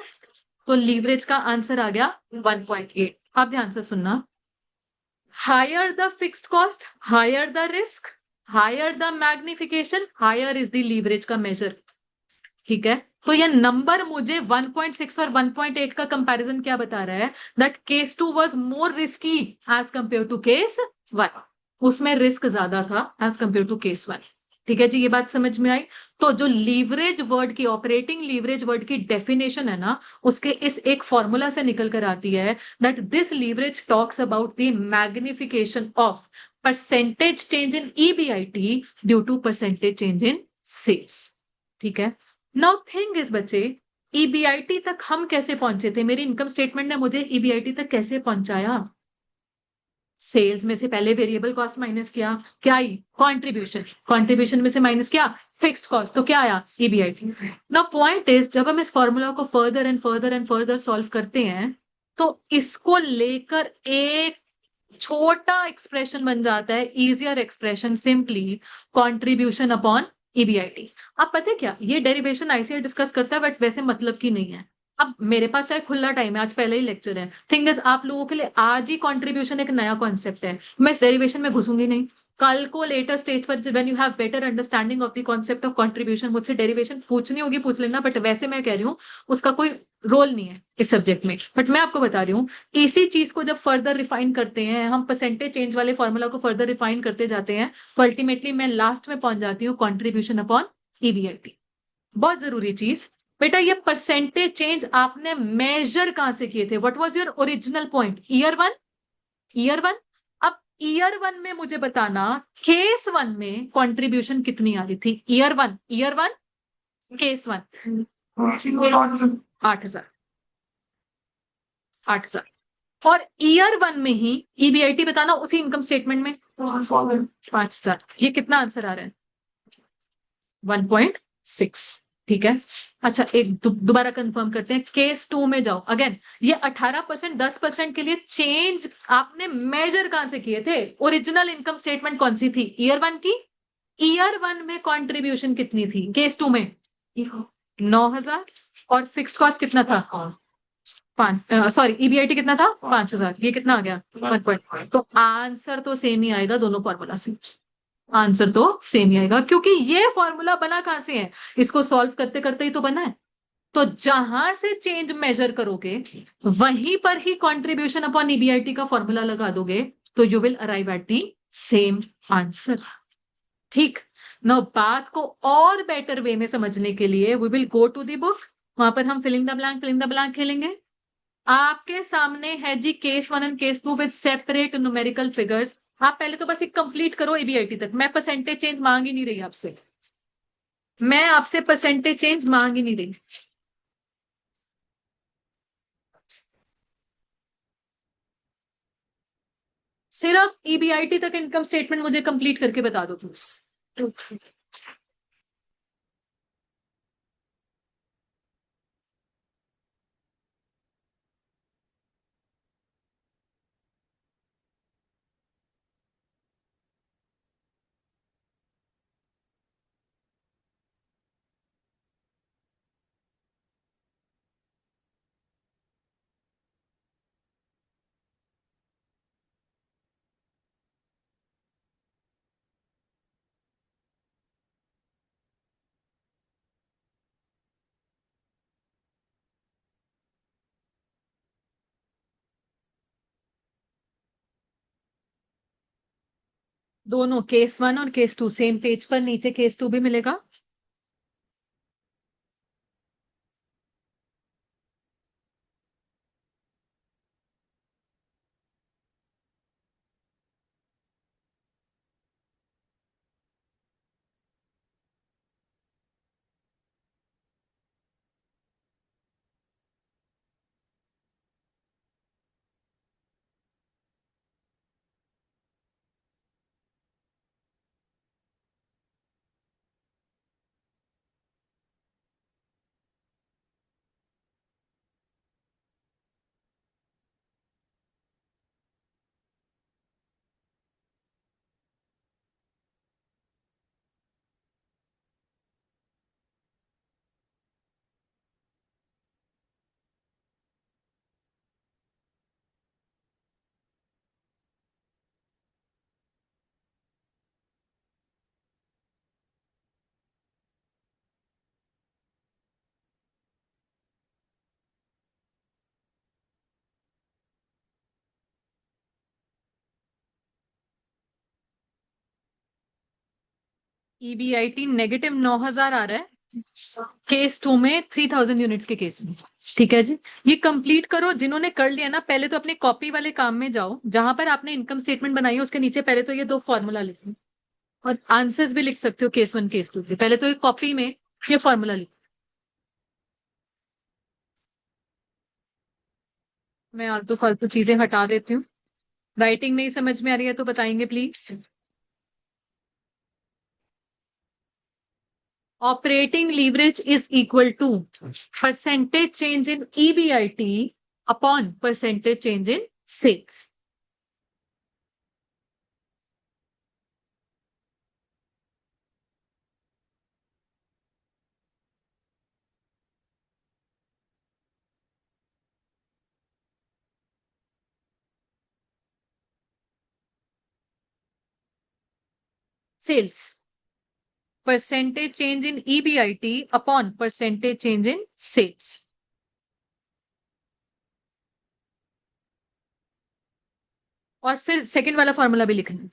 तो लीवरेज का आंसर आ गया 1.8। आप ध्यान से सुनना, higher the fixed cost, higher the risk, higher the magnification, higher is the leverage का मेजर। ठीक है, तो ये नंबर मुझे 1.6 और 1.8 का कंपैरिजन क्या बता रहा है? That case two was more risky as compare to case one, उसमें रिस्क ज्यादा था as compare to case one. ठीक है जी, ये बात समझ में आई? तो जो लीवरेज वर्ड की, ऑपरेटिंग लीवरेज वर्ड की डेफिनेशन है ना, उसके इस एक फॉर्मूला से निकल कर आती है that this leverage talks about the magnification of percentage change in EBIT due to percentage change in sales. ठीक है, नाउ थिंग इज बच्चे, ईबीआईटी तक हम कैसे पहुंचे थे? मेरी इनकम स्टेटमेंट ने मुझे ईबीआईटी तक कैसे पहुंचाया? सेल्स में से पहले वेरिएबल कॉस्ट माइनस किया, क्या आई? कंट्रीब्यूशन, कंट्रीब्यूशन में से माइनस किया फिक्स्ड कॉस्ट, तो क्या आया? ईबीआईटी। नाउ पॉइंट इज, जब हम इस फॉर्मूला को further and further and further solve करते हैं, तो इसको लेकर एक छोटा एक्सप्रेशन बन जाता है, easier expression, simply contribution upon EBIT. अब पता है क्या, ये डेरिवेशन आईसीआई डिस्कस करता है बट वैसे मतलब की नहीं है। अब मेरे पास चाहे खुला टाइम है, आज पहले ही लेक्चर है, थिंग इज आप लोगों के लिए आज ही कंट्रीब्यूशन एक नया कॉन्सेप्ट है, मैं इस डेरिवेशन में घुसूंगी नहीं। कल को लेटर स्टेज पर when you have better understanding of the concept of contribution, मुझसे डेरिवेशन पूछनी होगी पूछ लेना, बट वैसे मैं कह रही हूँ उसका कोई रोल नहीं है इस सब्जेक्ट में। बट मैं आपको बता रही हूँ, इसी चीज को जब फर्दर रिफाइन करते हैं हम, परसेंटेज चेंज वाले फॉर्मूला को फर्दर रिफाइन करते जाते हैं, तो अल्टीमेटली मैं लास्ट में पहुंच जाती हूँ कॉन्ट्रीब्यूशन अपॉन ईबीआईटी। बहुत जरूरी चीज बेटा, ये परसेंटेज चेंज आपने मेजर कहां से किए थे, what was your original point, year one, year one. अब ईयर वन में मुझे बताना, केस वन में कंट्रीब्यूशन कितनी आ रही थी, year one, year one, case one, 8,000, 8,000। और ईयर वन में ही ईबीआईटी बताना उसी इनकम स्टेटमेंट में 5,000। ये कितना आंसर आ रहा है, 1.6। ठीक है। अच्छा एक दोबारा कंफर्म करते हैं, केस टू में जाओ अगेन, ये 18%, 10% के लिए चेंज आपने मेजर कहां से किए थे, ओरिजिनल इनकम स्टेटमेंट कौन सी थी, ईयर वन की। ईयर वन में कंट्रीब्यूशन कितनी थी केस टू में, 9,000। और फिक्स्ड कॉस्ट कितना था, 5, सॉरी ईबीआईटी कितना था, 5,000। ये कितना आ गया, 1 पॉइंट। तो आंसर तो सेम ही आएगा दोनों फॉर्मूला से, आंसर तो सेम ही आएगा, क्योंकि ये फॉर्मूला बना कहां से है, इसको सॉल्व करते करते ही तो बना है। तो जहां से चेंज मेजर करोगे वहीं पर ही कंट्रीब्यूशन अपॉन ईबीआईटी का फॉर्मूला लगा दोगे, तो you will arrive at the same answer. ठीक। ना बात को और बेटर वे में समझने के लिए we will go to the book, वहां पर हम फिलिंग द ब्लैंक खेलेंगे। आपके सामने है जी case one and case two with separate numerical figures. आप पहले तो बस एक कंप्लीट करो ईबीआईटी तक, मैं परसेंटेज चेंज मांग ही नहीं रही आपसे, मैं आपसे परसेंटेज चेंज मांग ही नहीं रही। सिर्फ ईबीआईटी तक इनकम स्टेटमेंट मुझे कंप्लीट करके बता दो प्लीज। दोनों केस वन और केस टू सेम पेज पर, नीचे केस टू भी मिलेगा। ईबीआईटी नेगेटिव 9,000 आ रहा है केस टू में, 3,000 यूनिट्स के केस में। ठीक है जी, ये कंप्लीट करो, जिन्होंने कर लिया ना पहले तो अपनी कॉपी वाले काम में जाओ, जहां पर आपने इनकम स्टेटमेंट बनाई है उसके नीचे पहले तो ये दो फॉर्मूला लिखो, और आंसर्स भी लिख सकते हो केस वन केस टू के, पहले तो एक कॉपी में ये फॉर्मूला लिखो। मैं आलतू फालतू चीजें हटा देती हूँ, राइटिंग नहीं समझ में आ रही है तो बताएंगे please. Operating leverage is equal to percentage change in EBIT upon percentage change in sales. Sales, percentage change in EBIT upon percentage change in sales. और फिर सेकंड वाला फॉर्मूला भी लिखना है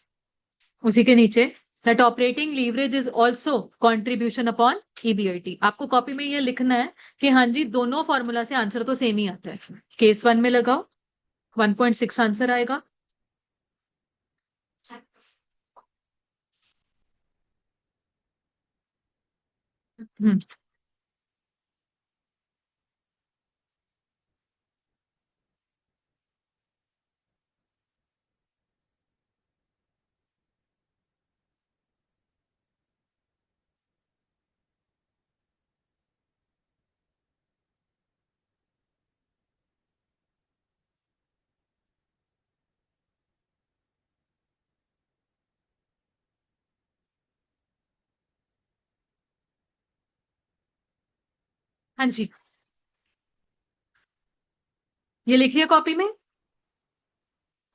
उसी के नीचे, that operating leverage is also contribution upon EBIT। आपको कॉपी में ये लिखना है कि हाँ जी दोनों फॉर्मूला से आंसर तो सेम ही आता है। केस 1 में लगाओ 1.6 आंसर आएगा। हम्म, हाँ जी ये लिख लिया कॉपी में।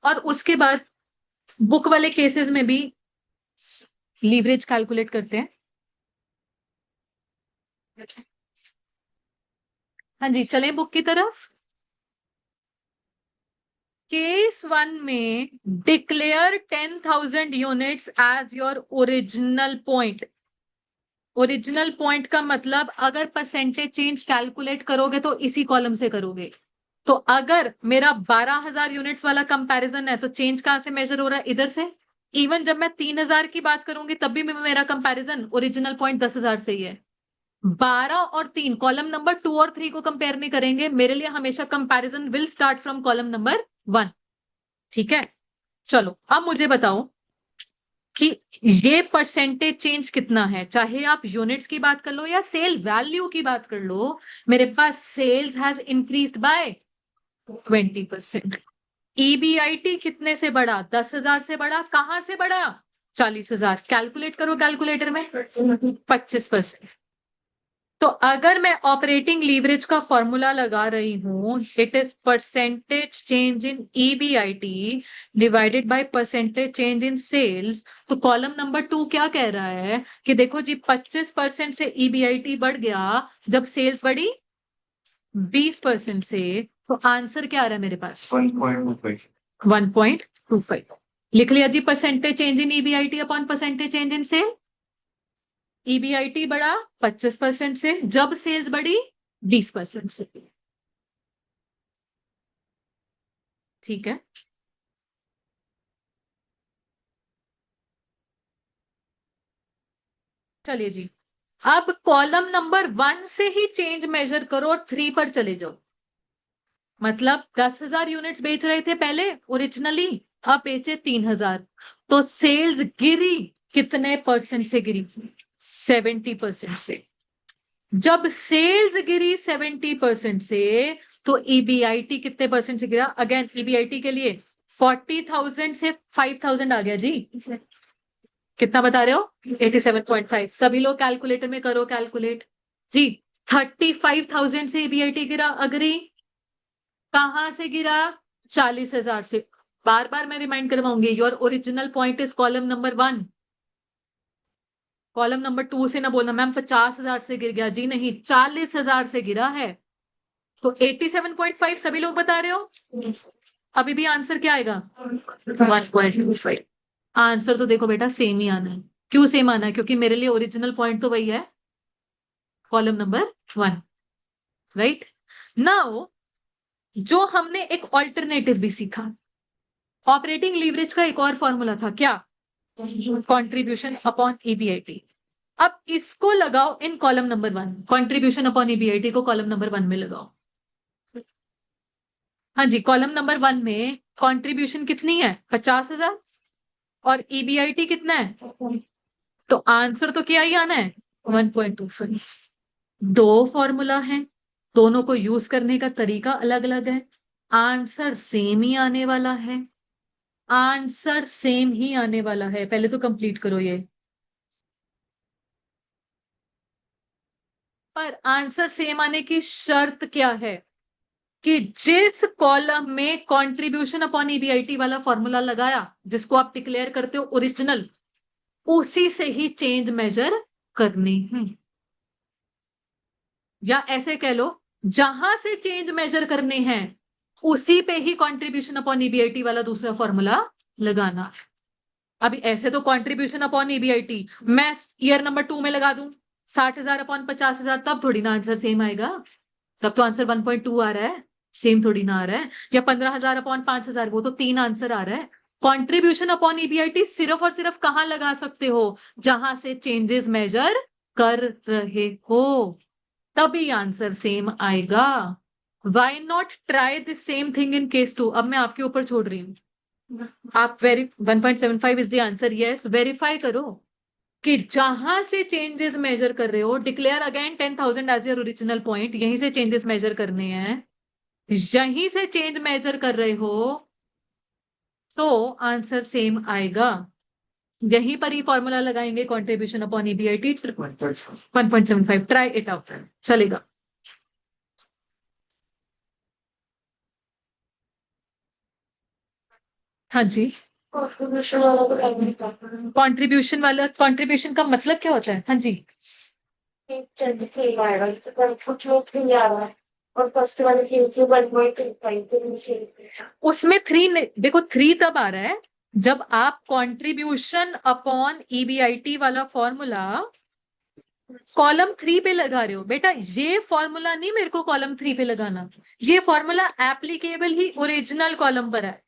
और उसके बाद बुक वाले केसेस में भी लीवरेज कैलकुलेट करते हैं। हाँ जी चलें बुक की तरफ। केस 1 में declare 10,000 units as your original point. Original point का मतलब अगर परसेंटेज चेंज कैलकुलेट करोगे तो इसी कॉलम से करोगे। तो अगर मेरा 12,000 यूनिट्स वाला कंपैरिजन है तो चेंज कहां से मेजर हो रहा है, इधर से। इवन जब मैं 3,000 की बात करूंगी तब भी मेरा कंपैरिजन ओरिजिनल पॉइंट 10,000 से ही है। 12 और 3 कॉलम नंबर 2 और 3 को कंपेयर नहीं करेंगे, मेरे लिए हमेशा comparison will start from column number 1। ठीक है चलो अब मुझे बताओ कि ये परसेंटेज चेंज कितना है, चाहे आप यूनिट्स की बात कर लो या सेल वैल्यू की बात कर लो। मेरे पास sales has increased by 20%। EBIT कितने से बढ़ा, 10,000 से बढ़ा, कहां से बढ़ा, 40,000। कैलकुलेट करो कैलकुलेटर में, 25%। तो अगर मैं ऑपरेटिंग लीवरेज का फॉर्मूला लगा रही हूं, it is percentage change in EBIT divided by percentage change in sales. तो कॉलम नंबर 2 क्या कह रहा है कि देखो जी 25% से EBIT बढ़ गया जब सेल्स बढ़ी 20% से। तो आंसर क्या आ रहा है मेरे पास, 1.25। लिख लिया जी percentage change in EBIT upon percentage change in sale. EBIT बढ़ा 25% से जब सेल्स बढ़ी 20% से। ठीक है चलिए जी अब कॉलम नंबर 1 से ही चेंज मेजर करो और 3 पर चले जाओ। मतलब 10,000 यूनिट्स बेच रहे थे पहले ओरिजिनली, अब बेचे 3,000। तो सेल्स गिरी कितने परसेंट से गिरी, 70% से। जब सेल्स गिरी 70% से तो EBIT कितने परसेंट से गिरा। अगेन EBIT के लिए 40,000 से 5,000 आ गया जी। कितना बता रहे हो, 87.5। सभी लोग कैलकुलेटर में करो कैलकुलेट जी। 35,000 से EBIT गिरा, अग्री। कहां से गिरा, 40,000 से। बार बार मैं रिमाइंड करवाऊंगी, your original point is column number 1। Column number 2 से ना बोलना मैम 50,000 से गिर गया, जी नहीं 40,000 से गिरा है। तो 87.5 सभी लोग बता रहे हो। अभी भी आंसर क्या आएगा, 1.25। आंसर तो देखो बेटा सेम ही आना है। क्यों सेम आना है, क्योंकि मेरे लिए ओरिजिनल पॉइंट तो वही है, कॉलम नंबर 1। राइट नाउ जो हमने एक ऑल्टरनेटिव भी सीखा, ऑपरेटिंग लीवरेज का एक और फॉर्मूला था क्या, कंट्रीब्यूशन अपॉन EBIT। अब इसको लगाओ इन column number 1, contribution upon EBIT को कॉलम नंबर 1 में लगाओ। हाँ जी कॉलम नंबर 1 में कंट्रीब्यूशन कितनी है, 50,000, और EBIT कितना है, तो आंसर तो क्या ही आना है, 1.25। दो फॉर्मूला है, दोनों को यूज करने का तरीका अलग अलग है, आंसर सेम ही आने वाला है। आंसर सेम ही आने वाला है, पहले तो कंप्लीट करो ये। पर आंसर सेम आने की शर्त क्या है कि जिस कॉलम में कंट्रीब्यूशन अपॉन EBIT वाला फॉर्मूला लगाया, जिसको आप डिक्लेयर करते हो ओरिजिनल, उसी से ही चेंज मेजर करने हैं, या ऐसे कह लो जहां से चेंज मेजर करने हैं उसी पे ही कंट्रीब्यूशन अपॉन ईबीआईटी वाला दूसरा फॉर्मूला लगाना। अभी ऐसे तो कंट्रीब्यूशन अपॉन ईबीआईटी मैं ईयर नंबर 2 में लगा दूं 60,000 अपॉन 50,000, तब थोड़ी ना आंसर सेम आएगा, तब तो आंसर 1.2 आ रहा है, सेम थोड़ी ना आ रहा है। या 15,000 अपॉन 5,000, वो तो 3 आंसर आ रहा है। कंट्रीब्यूशन अपॉन ईबीआईटी सिर्फ और सिर्फ कहां लगा सकते हो, जहां से चेंजेस मेजर कर रहे हो, तभी आंसर सेम आएगा। Why not try this same thing in case 2। अब मैं आपके ऊपर छोड़ रही हूं, आप 1.75 is the answer, yes verify करो कि जहां से चेंजेस मेजर कर रहे हो, declare again 10,000 as your original point, यहीं से चेंजेस मेजर करने हैं, यहीं से चेंज मेजर कर रहे हो तो आंसर सेम आएगा। यहीं पर ही फॉर्मूला लगाएंगे contribution upon EBIT 1.75, try it out, चलेगा। हाँ जी, कंट्रीब्यूशन वाला, कंट्रीब्यूशन का मतलब क्या होता है? हाँ जी, और फर्स्ट वाले के 1.25 उसमें 3, देखो 3 तब आ रहा है जब आप कंट्रीब्यूशन अपॉन ईबीआईटी वाला फॉर्मूला कॉलम 3 पे लगा रहे हो। बेटा ये फॉर्मूला नहीं मेरे को कॉलम 3 पे लगाना, ये फॉर्मूला एप्लीकेबल ही ओरिजिनल कॉलम पर है।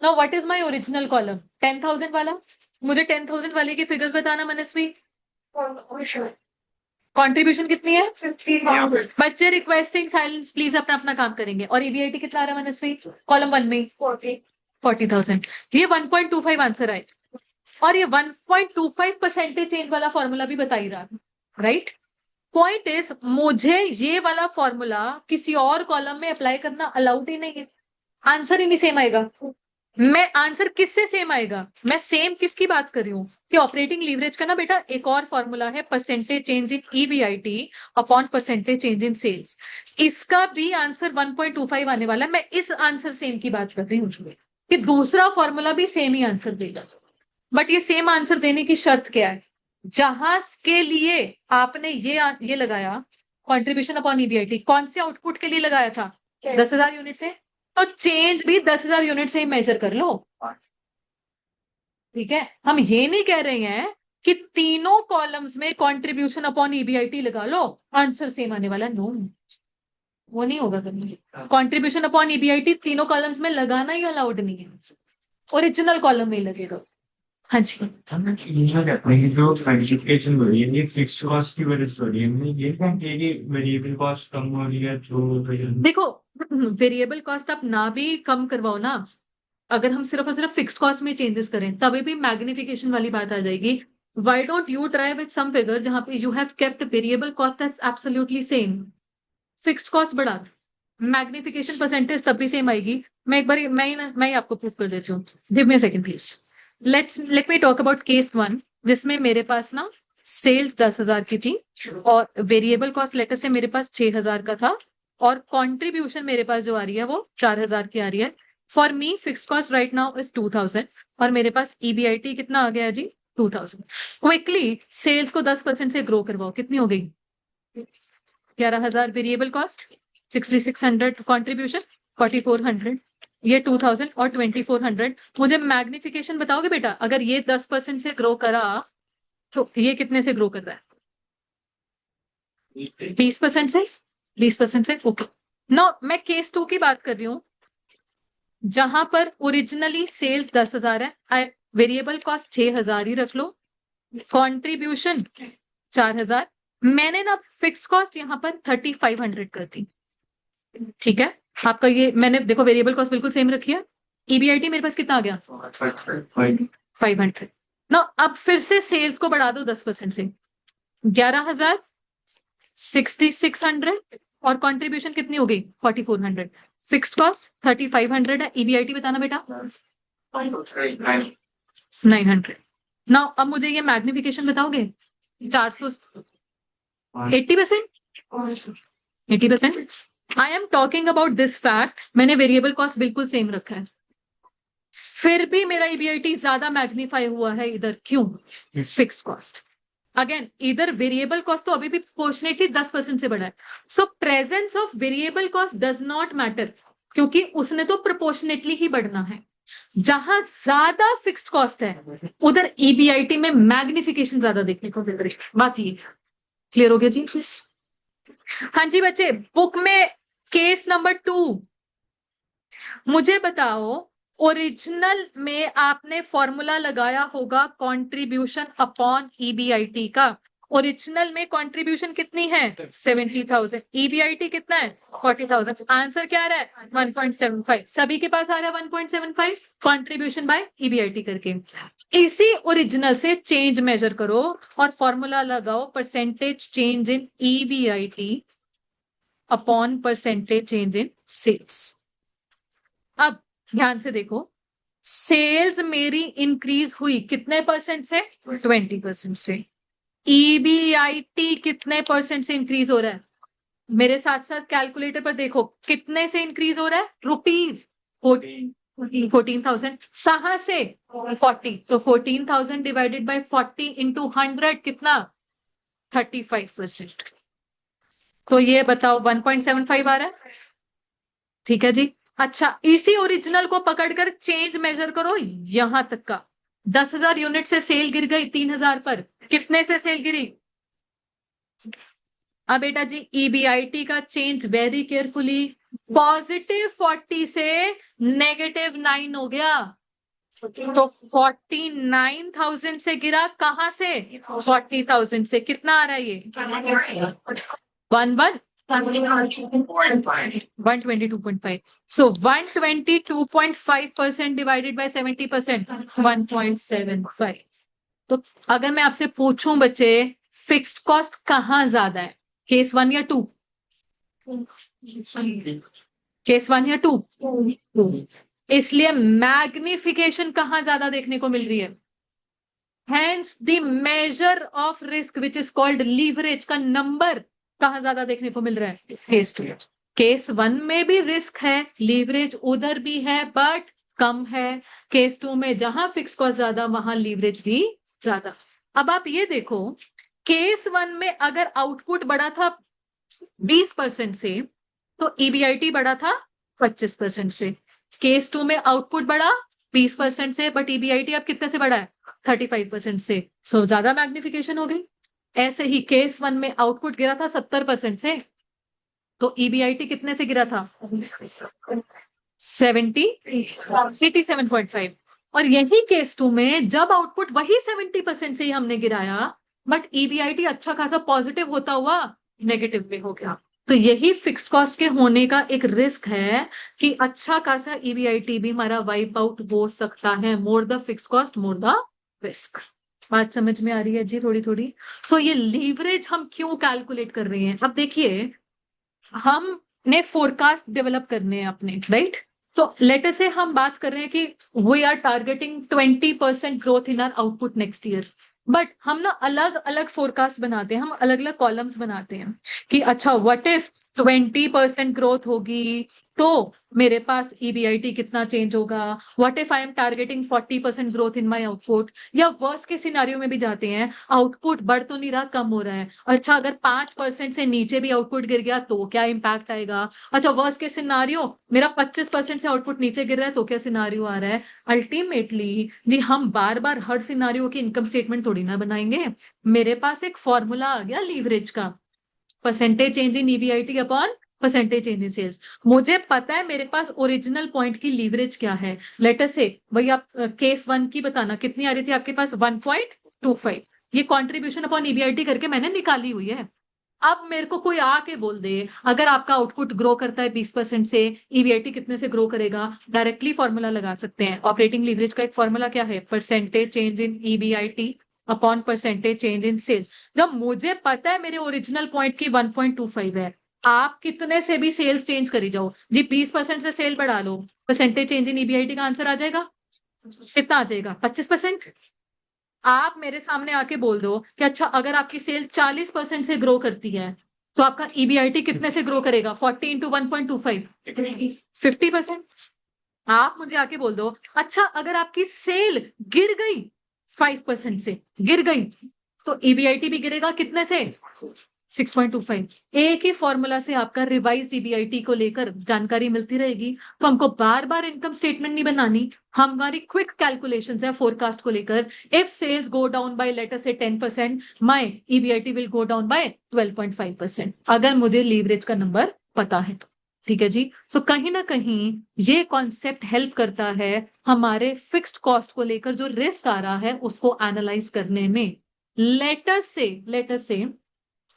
Now what is my original column? 10,000 वाला। मुझे 10,000 वाले की फिगर्स बताना मनस्वी। कंट्रीब्यूशन कितनी है? बच्चे रिक्वेस्टिंग साइलेंस प्लीज, अपना अपना काम करेंगे। और ईबीआईटी कितना आ रहा है मनस्वी कॉलम 1 में? 40,000। ये 1.25 आंसर आए, और ये 1.25 परसेंटेज चेंज वाला फॉर्मूला भी बता ही रहा, राइट? पॉइंट इज मुझे ये वाला फॉर्मूला किसी और कॉलम में अप्लाई करना अलाउड ही नहीं है, आंसर ही नहीं सेम आएगा। मैं आंसर किससे सेम आएगा? मैं सेम किसकी बात कर रही हूँ कि ऑपरेटिंग लीवरेज का ना बेटा एक और फॉर्मूला है, percentage change in EBIT upon percentage change in sales, इसका भी आंसर 1.25 आने वाला है। मैं इस आंसर सेम की बात कर रही हूँ कि दूसरा फॉर्मूला भी सेम ही आंसर देगा, बट ये सेम आंसर देने की शर्त क्या है? जहां के लिए आपने ये लगाया कंट्रीब्यूशन अपॉन ईबीआईटी, कौन से आउटपुट के लिए लगाया था? 10,000 यूनिट से, तो चेंज भी 10,000 यूनिट से ही मेजर कर लो। ठीक है, हम ये नहीं कह रहे हैं कि तीनों कॉलम्स में कंट्रीब्यूशन अपॉन ईबीआईटी लगा लो आंसर सेम आने वाला, नो, वो नहीं होगा कभी। कंट्रीब्यूशन अपॉन ईबीआईटी तीनों कॉलम्स में लगाना ही अलाउड नहीं है, ओरिजिनल कॉलम में ही लगेगा। हाँ जी, ये जो क्वांटिफिकेशन हो रही है ये फिक्स्ड कॉस्ट की वजह से हो रही है, ये कि वेरिएबल कॉस्ट कम हो रही है तो देखो वेरिएबल कॉस्ट आप ना भी कम करवाओ ना, अगर हम सिर्फ और सिर्फ फिक्स्ड कॉस्ट में चेंजेस करें तभी भी मैग्निफिकेशन वाली बात आ जाएगी। Why don't you try with some figure जहां पे you have kept variable cost as absolutely same, fixed cost बढ़ा दो, मैग्निफिकेशन परसेंटेज तब भी सेम आएगी। मैं एक बार मैं ही आपको प्रूफ कर देती हूँ, give me a second please. Let me talk about case 1, जिसमें मेरे पास ना सेल्स 10,000 की थी और वेरिएबल कॉस्ट लेटर से मेरे पास 6,000 का था, और कंट्रीब्यूशन मेरे पास जो आ रही है वो 4,000 की आ रही है। For me fix cost right now is 2,000 और मेरे पास ईबीआईटी कितना आ गया जी? 2,000। क्विकली सेल्स को 10% से ग्रो करवाओ, कितनी हो गई? 11,000 वेरिएबल कॉस्ट, 6,600 कंट्रीब्यूशन, 4,400, ये 2,000 और 2,400। मुझे मैग्निफिकेशन बताओगे बेटा, अगर ये 10% से ग्रो करा तो ये कितने से ग्रो कर रहा है? 20% से, 20% से, ओके। नो, मैं केस 2 की बात कर रही हूं जहां पर ओरिजिनली सेल्स 10,000 है, वेरिएबल कॉस्ट 6,000 ही रख लो, कंट्रीब्यूशन 4,000, मैंने ना फिक्स कॉस्ट यहां पर 3,500 कर दी। ठीक है, आपका ये मैंने देखो वेरिएबल कॉस्ट बिल्कुल सेम रखी है। ईबीआईटी मेरे पास कितना आ गया? 500। ना अब फिर से सेल्स को बढ़ा दो 10% से, 11,000, 6,600 और कंट्रीब्यूशन कितनी हो गई? 4,400। फिक्स्ड कॉस्ट 3,500 है, ईबीआईटी बताना बेटा। 900। ना अब मुझे ये मैग्निफिकेशन बताओगे? 400, 80%, 80%। I am talking about this fact, मैंने वेरिएबल कॉस्ट बिल्कुल सेम रखा है। फिर भी मेरा ईबीआईटी ज्यादा मैग्नीफाई हुआ है इधर, क्यों? Fixed cost. अगेन इधर वेरिएबल कॉस्ट तो अभी भी प्रोपोर्शनेटली 10% से बड़ा है। So presence of variable cost does not matter, क्योंकि उसने तो प्रोपोर्शनेटली ही बढ़ना है। जहां ज्यादा फिक्स्ड कॉस्ट है उधर ईबीआईटी में मैग्निफिकेशन ज्यादा देखने को मिल रही है। बात ये क्लियर हो गया जी? प्लीज। हाँ जी बच्चे, बुक में केस नंबर 2 मुझे बताओ, ओरिजिनल में आपने फॉर्मूला लगाया होगा कंट्रीब्यूशन अपॉन ईबीआईटी का। ओरिजिनल में कंट्रीब्यूशन कितनी है? 70,000। ईबीआईटी कितना है? 40,000। आंसर क्या आ रहा है? 1.75। सभी के पास आ रहा है 1.75 कंट्रीब्यूशन बाय ईबीआईटी करके। इसी ओरिजिनल से चेंज मेजर करो और फॉर्मूला लगाओ percentage change in EBIT upon percentage change in sales. अब ध्यान से देखो, सेल्स मेरी इंक्रीज हुई कितने परसेंट से? 20% से। ईबीआईटी कितने परसेंट से इंक्रीज हो रहा है? मेरे साथ साथ कैलकुलेटर पर देखो, कितने से इंक्रीज हो रहा है? रुपीज 14,000। कहां से? 40। तो 14,000 डिवाइडेड बाय 40 इंटू 100 कितना? 35%। तो ये बताओ 1.75 आ रहा है। ठीक है जी। अच्छा, इसी ओरिजिनल को पकड़कर चेंज मेजर करो यहां तक का। 10,000 यूनिट से सेल गिर गई 3,000 पर। कितने से सेल गिरी? अब बेटा जी ईबीआईटी का चेंज वेरी केयरफुली, +40 से -9 हो गया। तो 49,000 से गिरा, कहां से? 40,000 से। कितना आ रहा है ये? 122.5। So 122.5% divided by 70%, 1.75। तो अगर मैं आपसे पूछूं बच्चे, फिक्स्ड कॉस्ट कहां ज्यादा है? केस 1 या 2? केस 1 या 2? इसलिए मैग्निफिकेशन कहां ज्यादा देखने को मिल रही है। Hence the measure of risk which is called leverage का नंबर कहां ज्यादा देखने को मिल रहा है? केस 2। केस 1 में भी रिस्क है, लीवरेज उधर भी है बट कम है। केस 2 में जहां फिक्स कॉस्ट ज्यादा वहां लीवरेज भी ज्यादा। अब आप ये देखो, केस 1 में अगर आउटपुट बढ़ा था 20% से तो ईबीआईटी बढ़ा था 25% से। केस 2 में आउटपुट बढ़ा 20% से बट ईबीआईटी अब कितने से बढ़ा है? 35% से। सो ज्यादा मैग्निफिकेशन हो गई। ऐसे ही केस 1 में आउटपुट गिरा था 70% से तो ईबीआईटी कितने से गिरा था? 87.5। और यही केस 2 में जब आउटपुट वही 70% से ही हमने गिराया बट ईबीआईटी अच्छा खासा पॉजिटिव होता हुआ नेगेटिव में हो गया। तो यही फिक्स्ड कॉस्ट के होने का एक रिस्क है कि अच्छा खासा ईबीआईटी भी हमारा वाइप आउट हो सकता है। मोर the fixed cost more the risk. बात समझ में आ रही है जी थोड़ी थोड़ी? सो ये लीवरेज हम क्यों कैलकुलेट कर रहे हैं? अब देखिए, हमने फोरकास्ट डेवलप करने हैं अपने, राइट? तो लेट अस से हम बात कर रहे हैं कि we are targeting 20% growth in our output next year. But हम ना अलग अलग फोरकास्ट बनाते हैं, हम अलग अलग कॉलम्स बनाते हैं कि अच्छा व्हाट इफ 20% ग्रोथ होगी तो मेरे पास ईबीआईटी कितना चेंज होगा। What if I am targeting 40% growth in my output. या वर्स्ट के सिनारियो में भी जाते हैं, आउटपुट बढ़ तो नहीं रहा, कम हो रहा है। अच्छा अगर 5% से नीचे भी आउटपुट गिर गया तो क्या इंपैक्ट आएगा? अच्छा वर्स्ट के सिनारियो मेरा 25% से आउटपुट नीचे गिर रहा है तो क्या सिनारियो आ रहा है? अल्टीमेटली जी हम बार बार हर सिनारियो की इनकम स्टेटमेंट थोड़ी ना बनाएंगे। मेरे पास एक फॉर्मूला आ गया लीवरेज का, percentage change in EBIT upon percentage change in sales. मुझे पता है मेरे पास ओरिजिनल पॉइंट की लीवरेज क्या है। लेटर से भाई आप केस 1 की बताना कितनी आ रही थी आपके पास? 1.25। ये कॉन्ट्रीब्यूशन अपॉन ईबीआईटी करके मैंने निकाली हुई है। अब मेरे को कोई आके बोल दे अगर आपका आउटपुट ग्रो करता है 20% से, ईबीआईटी कितने से ग्रो करेगा? डायरेक्टली फॉर्मूला लगा सकते हैं। ऑपरेटिंग लीवरेज का एक फॉर्मूला क्या है? Percentage change in EBIT upon percentage change in sales. जब मुझे पता है मेरे ओरिजिनल पॉइंट की 1.25 है, आप कितने से भी सेल्स चेंज करी जाओ जी, 20% से सेल बढ़ा लो, परसेंटेज चेंज इन ईबीआईटी का आंसर आ जाएगा। कितना आ जाएगा? 25%। आप मेरे सामने आके बोल दो कि अच्छा अगर आपकी सेल 40% से ग्रो करती है तो आपका ईबीआईटी कितने से ग्रो करेगा? 40 इंटू 1.25, 50%। आप मुझे आके बोल दो, अच्छा अगर आपकी सेल गिर गई 5% से, गिर गई, तो ईबीआईटी भी गिरेगा कितने से? 6.25। एक ही फॉर्मूला से आपका रिवाइज ईबीआईटी को लेकर जानकारी मिलती रहेगी, तो हमको बार बार इनकम स्टेटमेंट नहीं बनानी। हमारी क्विक कैलकुलेशंस है फोरकास्ट को लेकर। If sales go down by let us say 10%, my EBIT will go down by 12.5%, अगर मुझे लीवरेज का नंबर पता है तो। ठीक है जी। सो कहीं ना कहीं ये कॉन्सेप्ट हेल्प करता है हमारे फिक्स्ड कॉस्ट को लेकर जो रिस्क आ रहा है उसको एनालाइज करने में। लेटस से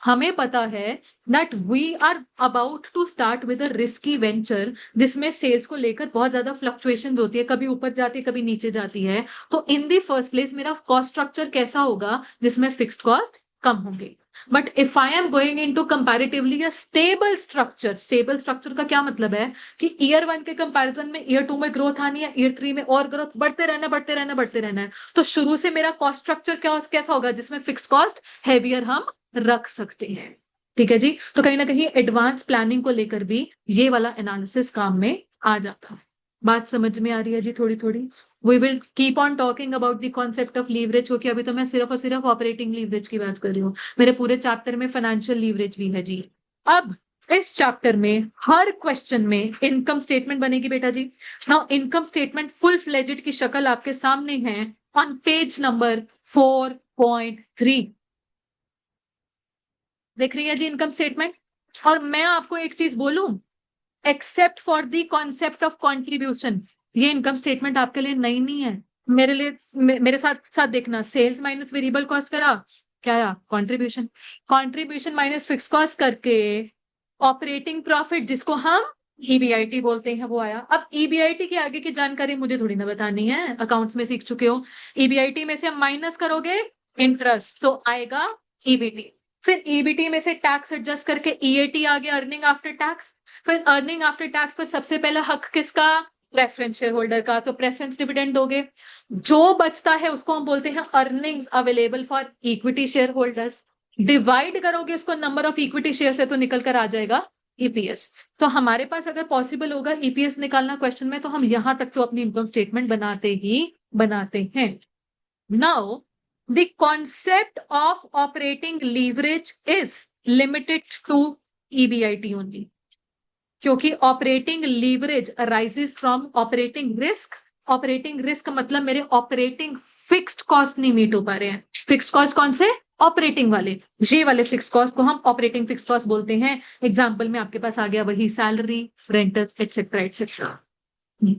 हमें पता है that we are about to start with a risky venture, जिसमें सेल्स को लेकर बहुत ज्यादा फ्लक्चुएशंस होती है, कभी ऊपर जाती है कभी नीचे जाती है। तो इन दी फर्स्ट प्लेस मेरा कॉस्ट स्ट्रक्चर कैसा होगा, जिसमें फिक्स्ड कॉस्ट कम होंगे। But if I am going into comparatively a stable structure, stable structure का क्या मतलब है कि ईयर 1 के कंपैरिजन में ईयर 2 में ग्रोथ आनी है, ईयर 3 में और ग्रोथ बढ़ते रहना बढ़ते रहना बढ़ते रहना है। तो शुरू से मेरा कॉस्ट स्ट्रक्चर कैसा होगा, जिसमें फिक्स्ड कॉस्ट हैवियर हम रख सकते हैं। ठीक है जी। तो कहीं ना कहीं एडवांस प्लानिंग को लेकर भी ये वाला एनालिसिस काम में आ जाता है। बात समझ में आ रही है जी थोड़ी थोड़ी? We will keep on talking about the concept of leverage, क्योंकि अभी तो मैं सिर्फ और सिर्फ ऑपरेटिंग लीवरेज की बात कर रही हूँ। मेरे पूरे चैप्टर में फाइनेंशियल लीवरेज भी है जी। अब इस चैप्टर में हर क्वेश्चन में इनकम स्टेटमेंट बनेगी बेटा जी। Now income statement full fledged की शक्ल आपके सामने है ऑन पेज नंबर 4.3। देख रही है जी इनकम स्टेटमेंट? और मैं आपको एक चीज बोलूं, except for the concept of contribution, ये इनकम स्टेटमेंट आपके लिए नई नहीं है। मेरे लिए मेरे साथ साथ देखना, सेल्स माइनस वेरिएबल कॉस्ट करा, क्या आया? Contribution. Contribution minus fix cost करके ऑपरेटिंग प्रॉफिट, जिसको हम ईबीआईटी बोलते हैं, वो आया। अब ईबीआईटी के आगे की जानकारी मुझे थोड़ी ना बतानी है, अकाउंट्स में सीख चुके हो। ईबीआईटी में से हम माइनस करोगे इंटरेस्ट, तो आएगा ईबीटी। फिर ईबीटी में से टैक्स एडजस्ट करके ईएटी आ गया, अर्निंग आफ्टर टैक्स। फिर अर्निंग आफ्टर टैक्स पर सबसे पहला हक किसका? प्रेफरेंस शेयर होल्डर का, तो प्रेफरेंस डिविडेंड दोगे। जो बचता है उसको हम बोलते हैं earnings available for equity share holders. Divide करोगे उसको नंबर ऑफ इक्विटी शेयर से, तो निकल कर आ जाएगा ईपीएस। तो हमारे पास अगर पॉसिबल होगा ईपीएस निकालना क्वेश्चन में, तो हम यहां तक तो अपनी इनकम स्टेटमेंट बनाते ही बनाते हैं। Now the concept of operating leverage is limited to EBIT only, क्योंकि operating leverage arises from operating risk. Operating risk मतलब मेरे ऑपरेटिंग फिक्स्ड कॉस्ट नहीं मीट हो पा रहे हैं। फिक्स्ड कॉस्ट कौन से? ऑपरेटिंग वाले। ये वाले फिक्स कॉस्ट को हम ऑपरेटिंग फिक्स कॉस्ट बोलते हैं। एग्जाम्पल में आपके पास आ गया वही सैलरी, रेंटल्स एटसेट्रा एटसेट्रा।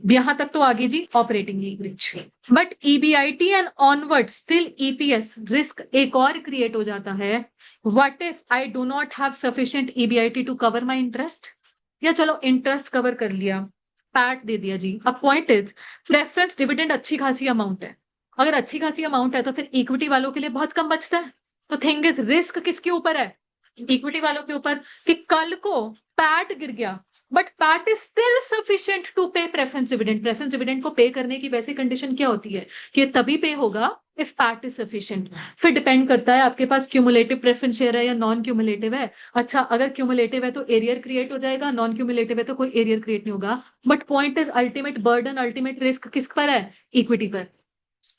यहां तक तो आगे जी operating leverage. But EBIT and onward still EPS risk एक और क्रिएट हो जाता है। What if I do not have sufficient EBIT to cover my interest? या चलो इंटरेस्ट कवर कर लिया, पैट दे दिया जी। अब पॉइंट इज प्रेफरेंस डिविडेंड अच्छी खासी अमाउंट है। अगर अच्छी खासी अमाउंट है तो फिर इक्विटी वालों के लिए बहुत कम बचता है। तो थिंग इज रिस्क किसके ऊपर है? इक्विटी वालों के ऊपर, कि कल को पैट गिर गया but PAT is still sufficient to pay preference dividend. Preference dividend को पे करने की वैसी कंडीशन क्या होती है कि तभी पे होगा इफ पैट इज सफिशिएंट। फिर डिपेंड करता है आपके पास क्यूमुलेटिव प्रेफरेंस शेयर है या नॉन क्यूमुलेटिव है। अच्छा अगर क्यूमुलेटिव है तो एरियर क्रिएट हो जाएगा, नॉन क्यूमुलेटिव है तो कोई एरियर क्रिएट नहीं होगा। But point is ultimate burden, ultimate risk किस पर है? इक्विटी पर।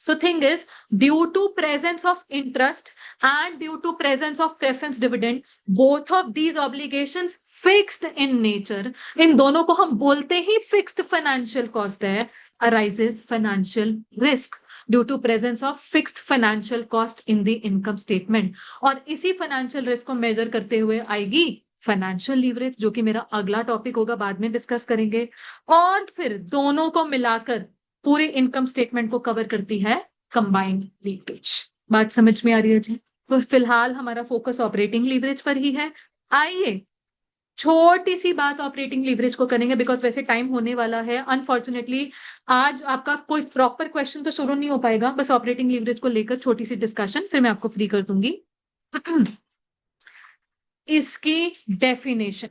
So thing is, due to presence of interest and due to presence of preference dividend, both of these obligations fixed in nature, इन दोनों को हम बोलते ही fixed financial cost है, arises financial risk due to presence of fixed financial cost in the income statement। और इसी financial risk को measure करते हुए आएगी फाइनेंशियल लीवरेज, जो कि मेरा अगला टॉपिक होगा, बाद में डिस्कस करेंगे। और फिर दोनों को मिलाकर पूरे इनकम स्टेटमेंट को कवर करती है कंबाइंड लीवरेज। बात समझ में आ रही है जी? तो फिलहाल हमारा फोकस ऑपरेटिंग लीवरेज पर ही है। आइए छोटी सी बात ऑपरेटिंग लीवरेज को करेंगे, बिकॉज वैसे टाइम होने वाला है। अनफॉर्चुनेटली आज आपका कोई प्रॉपर क्वेश्चन तो शुरू नहीं हो पाएगा, बस ऑपरेटिंग लीवरेज को लेकर छोटी सी डिस्कशन, फिर मैं आपको फ्री कर दूंगी। इसकी डेफिनेशन,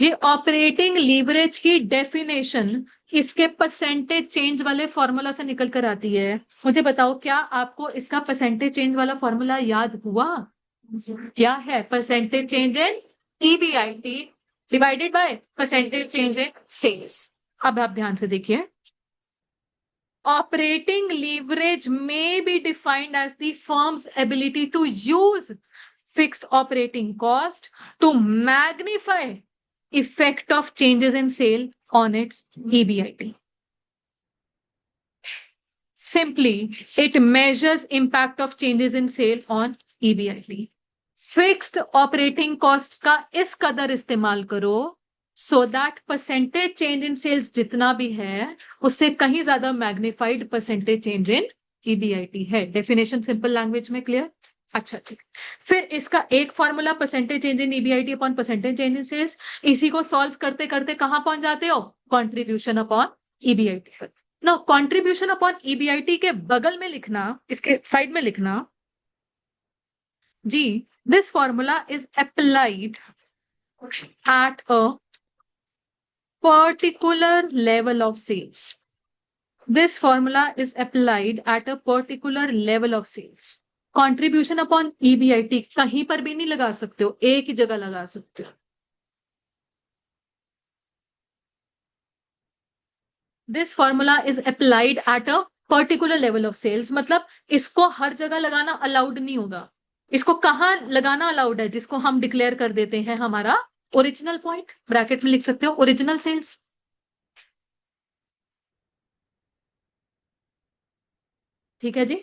ये ऑपरेटिंग लीवरेज की डेफिनेशन इसके परसेंटेज चेंज वाले फॉर्मूला से निकल कर आती है। मुझे बताओ, क्या आपको इसका परसेंटेज चेंज वाला फॉर्मूला याद हुआ? क्या है? Percentage change in EBIT divided by percentage change in sales. अब आप ध्यान से देखिए, Operating leverage may be defined as the firm's ability to use fixed operating cost to magnify effect of changes in sale on its EBIT. Simply, it measures impact of changes in sale on EBIT. Fixed operating cost का इस कदर इस्तेमाल करो so that percentage change in sales जितना भी है उससे कहीं ज्यादा magnified percentage change in EBIT है। डेफिनेशन सिंपल लैंग्वेज में क्लियर? अच्छा ठीक। फिर इसका एक formula percentage change in EBIT upon percentage change in sales, इसी को सॉल्व करते करते कहां पहुंच जाते हो? कॉन्ट्रीब्यूशन अपॉन ईबीआईटी पर। नो, कॉन्ट्रीब्यूशन अपॉन ईबीआईटी के बगल में लिखना, इसके साइड में लिखना जी, this formula is applied at a particular level of sales. This formula is applied at a particular level of sales. Contribution upon EBIT कहीं पर भी नहीं लगा सकते हो, एक ही जगह लगा सकते हो। This formula is applied at a particular level of sales, मतलब इसको हर जगह लगाना अलाउड नहीं होगा। इसको कहां लगाना अलाउड है? जिसको हम डिक्लेयर कर देते हैं हमारा ओरिजिनल पॉइंट, ब्रैकेट में लिख सकते हो ओरिजिनल सेल्स। ठीक है जी।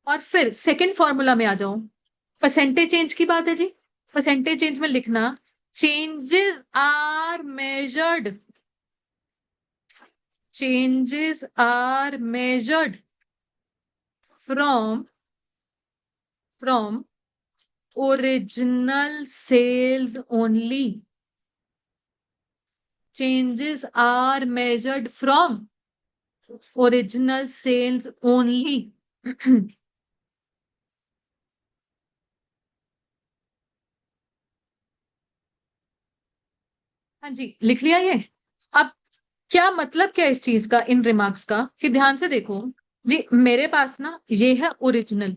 और फिर सेकंड फॉर्मूला में आ जाओ, परसेंटेज चेंज की बात है जी। परसेंटेज चेंज में लिखना changes are measured, changes are measured from original sales only. Changes are measured from original sales only. हाँ जी, लिख लिया ये। अब क्या मतलब क्या इस चीज का, इन रिमार्क्स का, कि ध्यान से देखो जी, मेरे पास ना ये है ओरिजिनल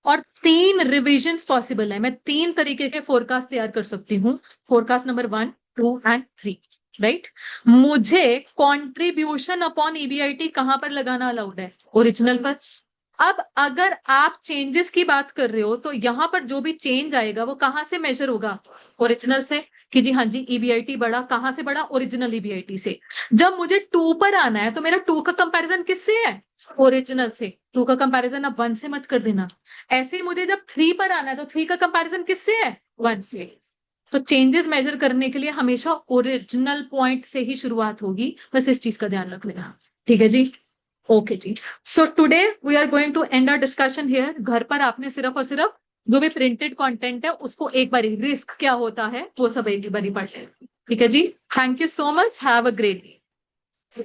और 3 रिविजन्स पॉसिबल है। मैं 3 तरीके के फोरकास्ट तैयार कर सकती हूँ, फोरकास्ट नंबर 1, 2 एंड 3, राइट। मुझे कंट्रीब्यूशन अपॉन ईबीआईटी कहां पर लगाना अलाउड है? ओरिजिनल पर। अब अगर आप चेंजेस की बात कर रहे हो तो यहां पर जो भी चेंज आएगा वो कहां से मेजर होगा? ओरिजिनल से, कि जी हाँ जी ईबीआईटी बढ़ा, कहां से बढ़ा? ओरिजिनल ईबीआईटी से। जब मुझे 2 पर आना है तो मेरा 2 का कंपैरिजन किससे है? ओरिजिनल से। 2 का कंपैरिजन अब 1 से मत कर देना। ऐसे ही मुझे जब 3 पर आना है तो 3 का कंपैरिजन किससे है? 1 से। तो चेंजेस मेजर करने के लिए हमेशा ओरिजिनल पॉइंट से ही शुरुआत होगी, बस इस चीज का ध्यान रख लेना। ठीक है जी, ओके जी। So today we are going to end our discussion here. घर पर आपने सिर्फ और सिर्फ जो भी प्रिंटेड कंटेंट है उसको एक बार, रिस्क क्या होता है वो सब एक बार पढ़ लेना। ठीक है जी, thank you so much, have a great day.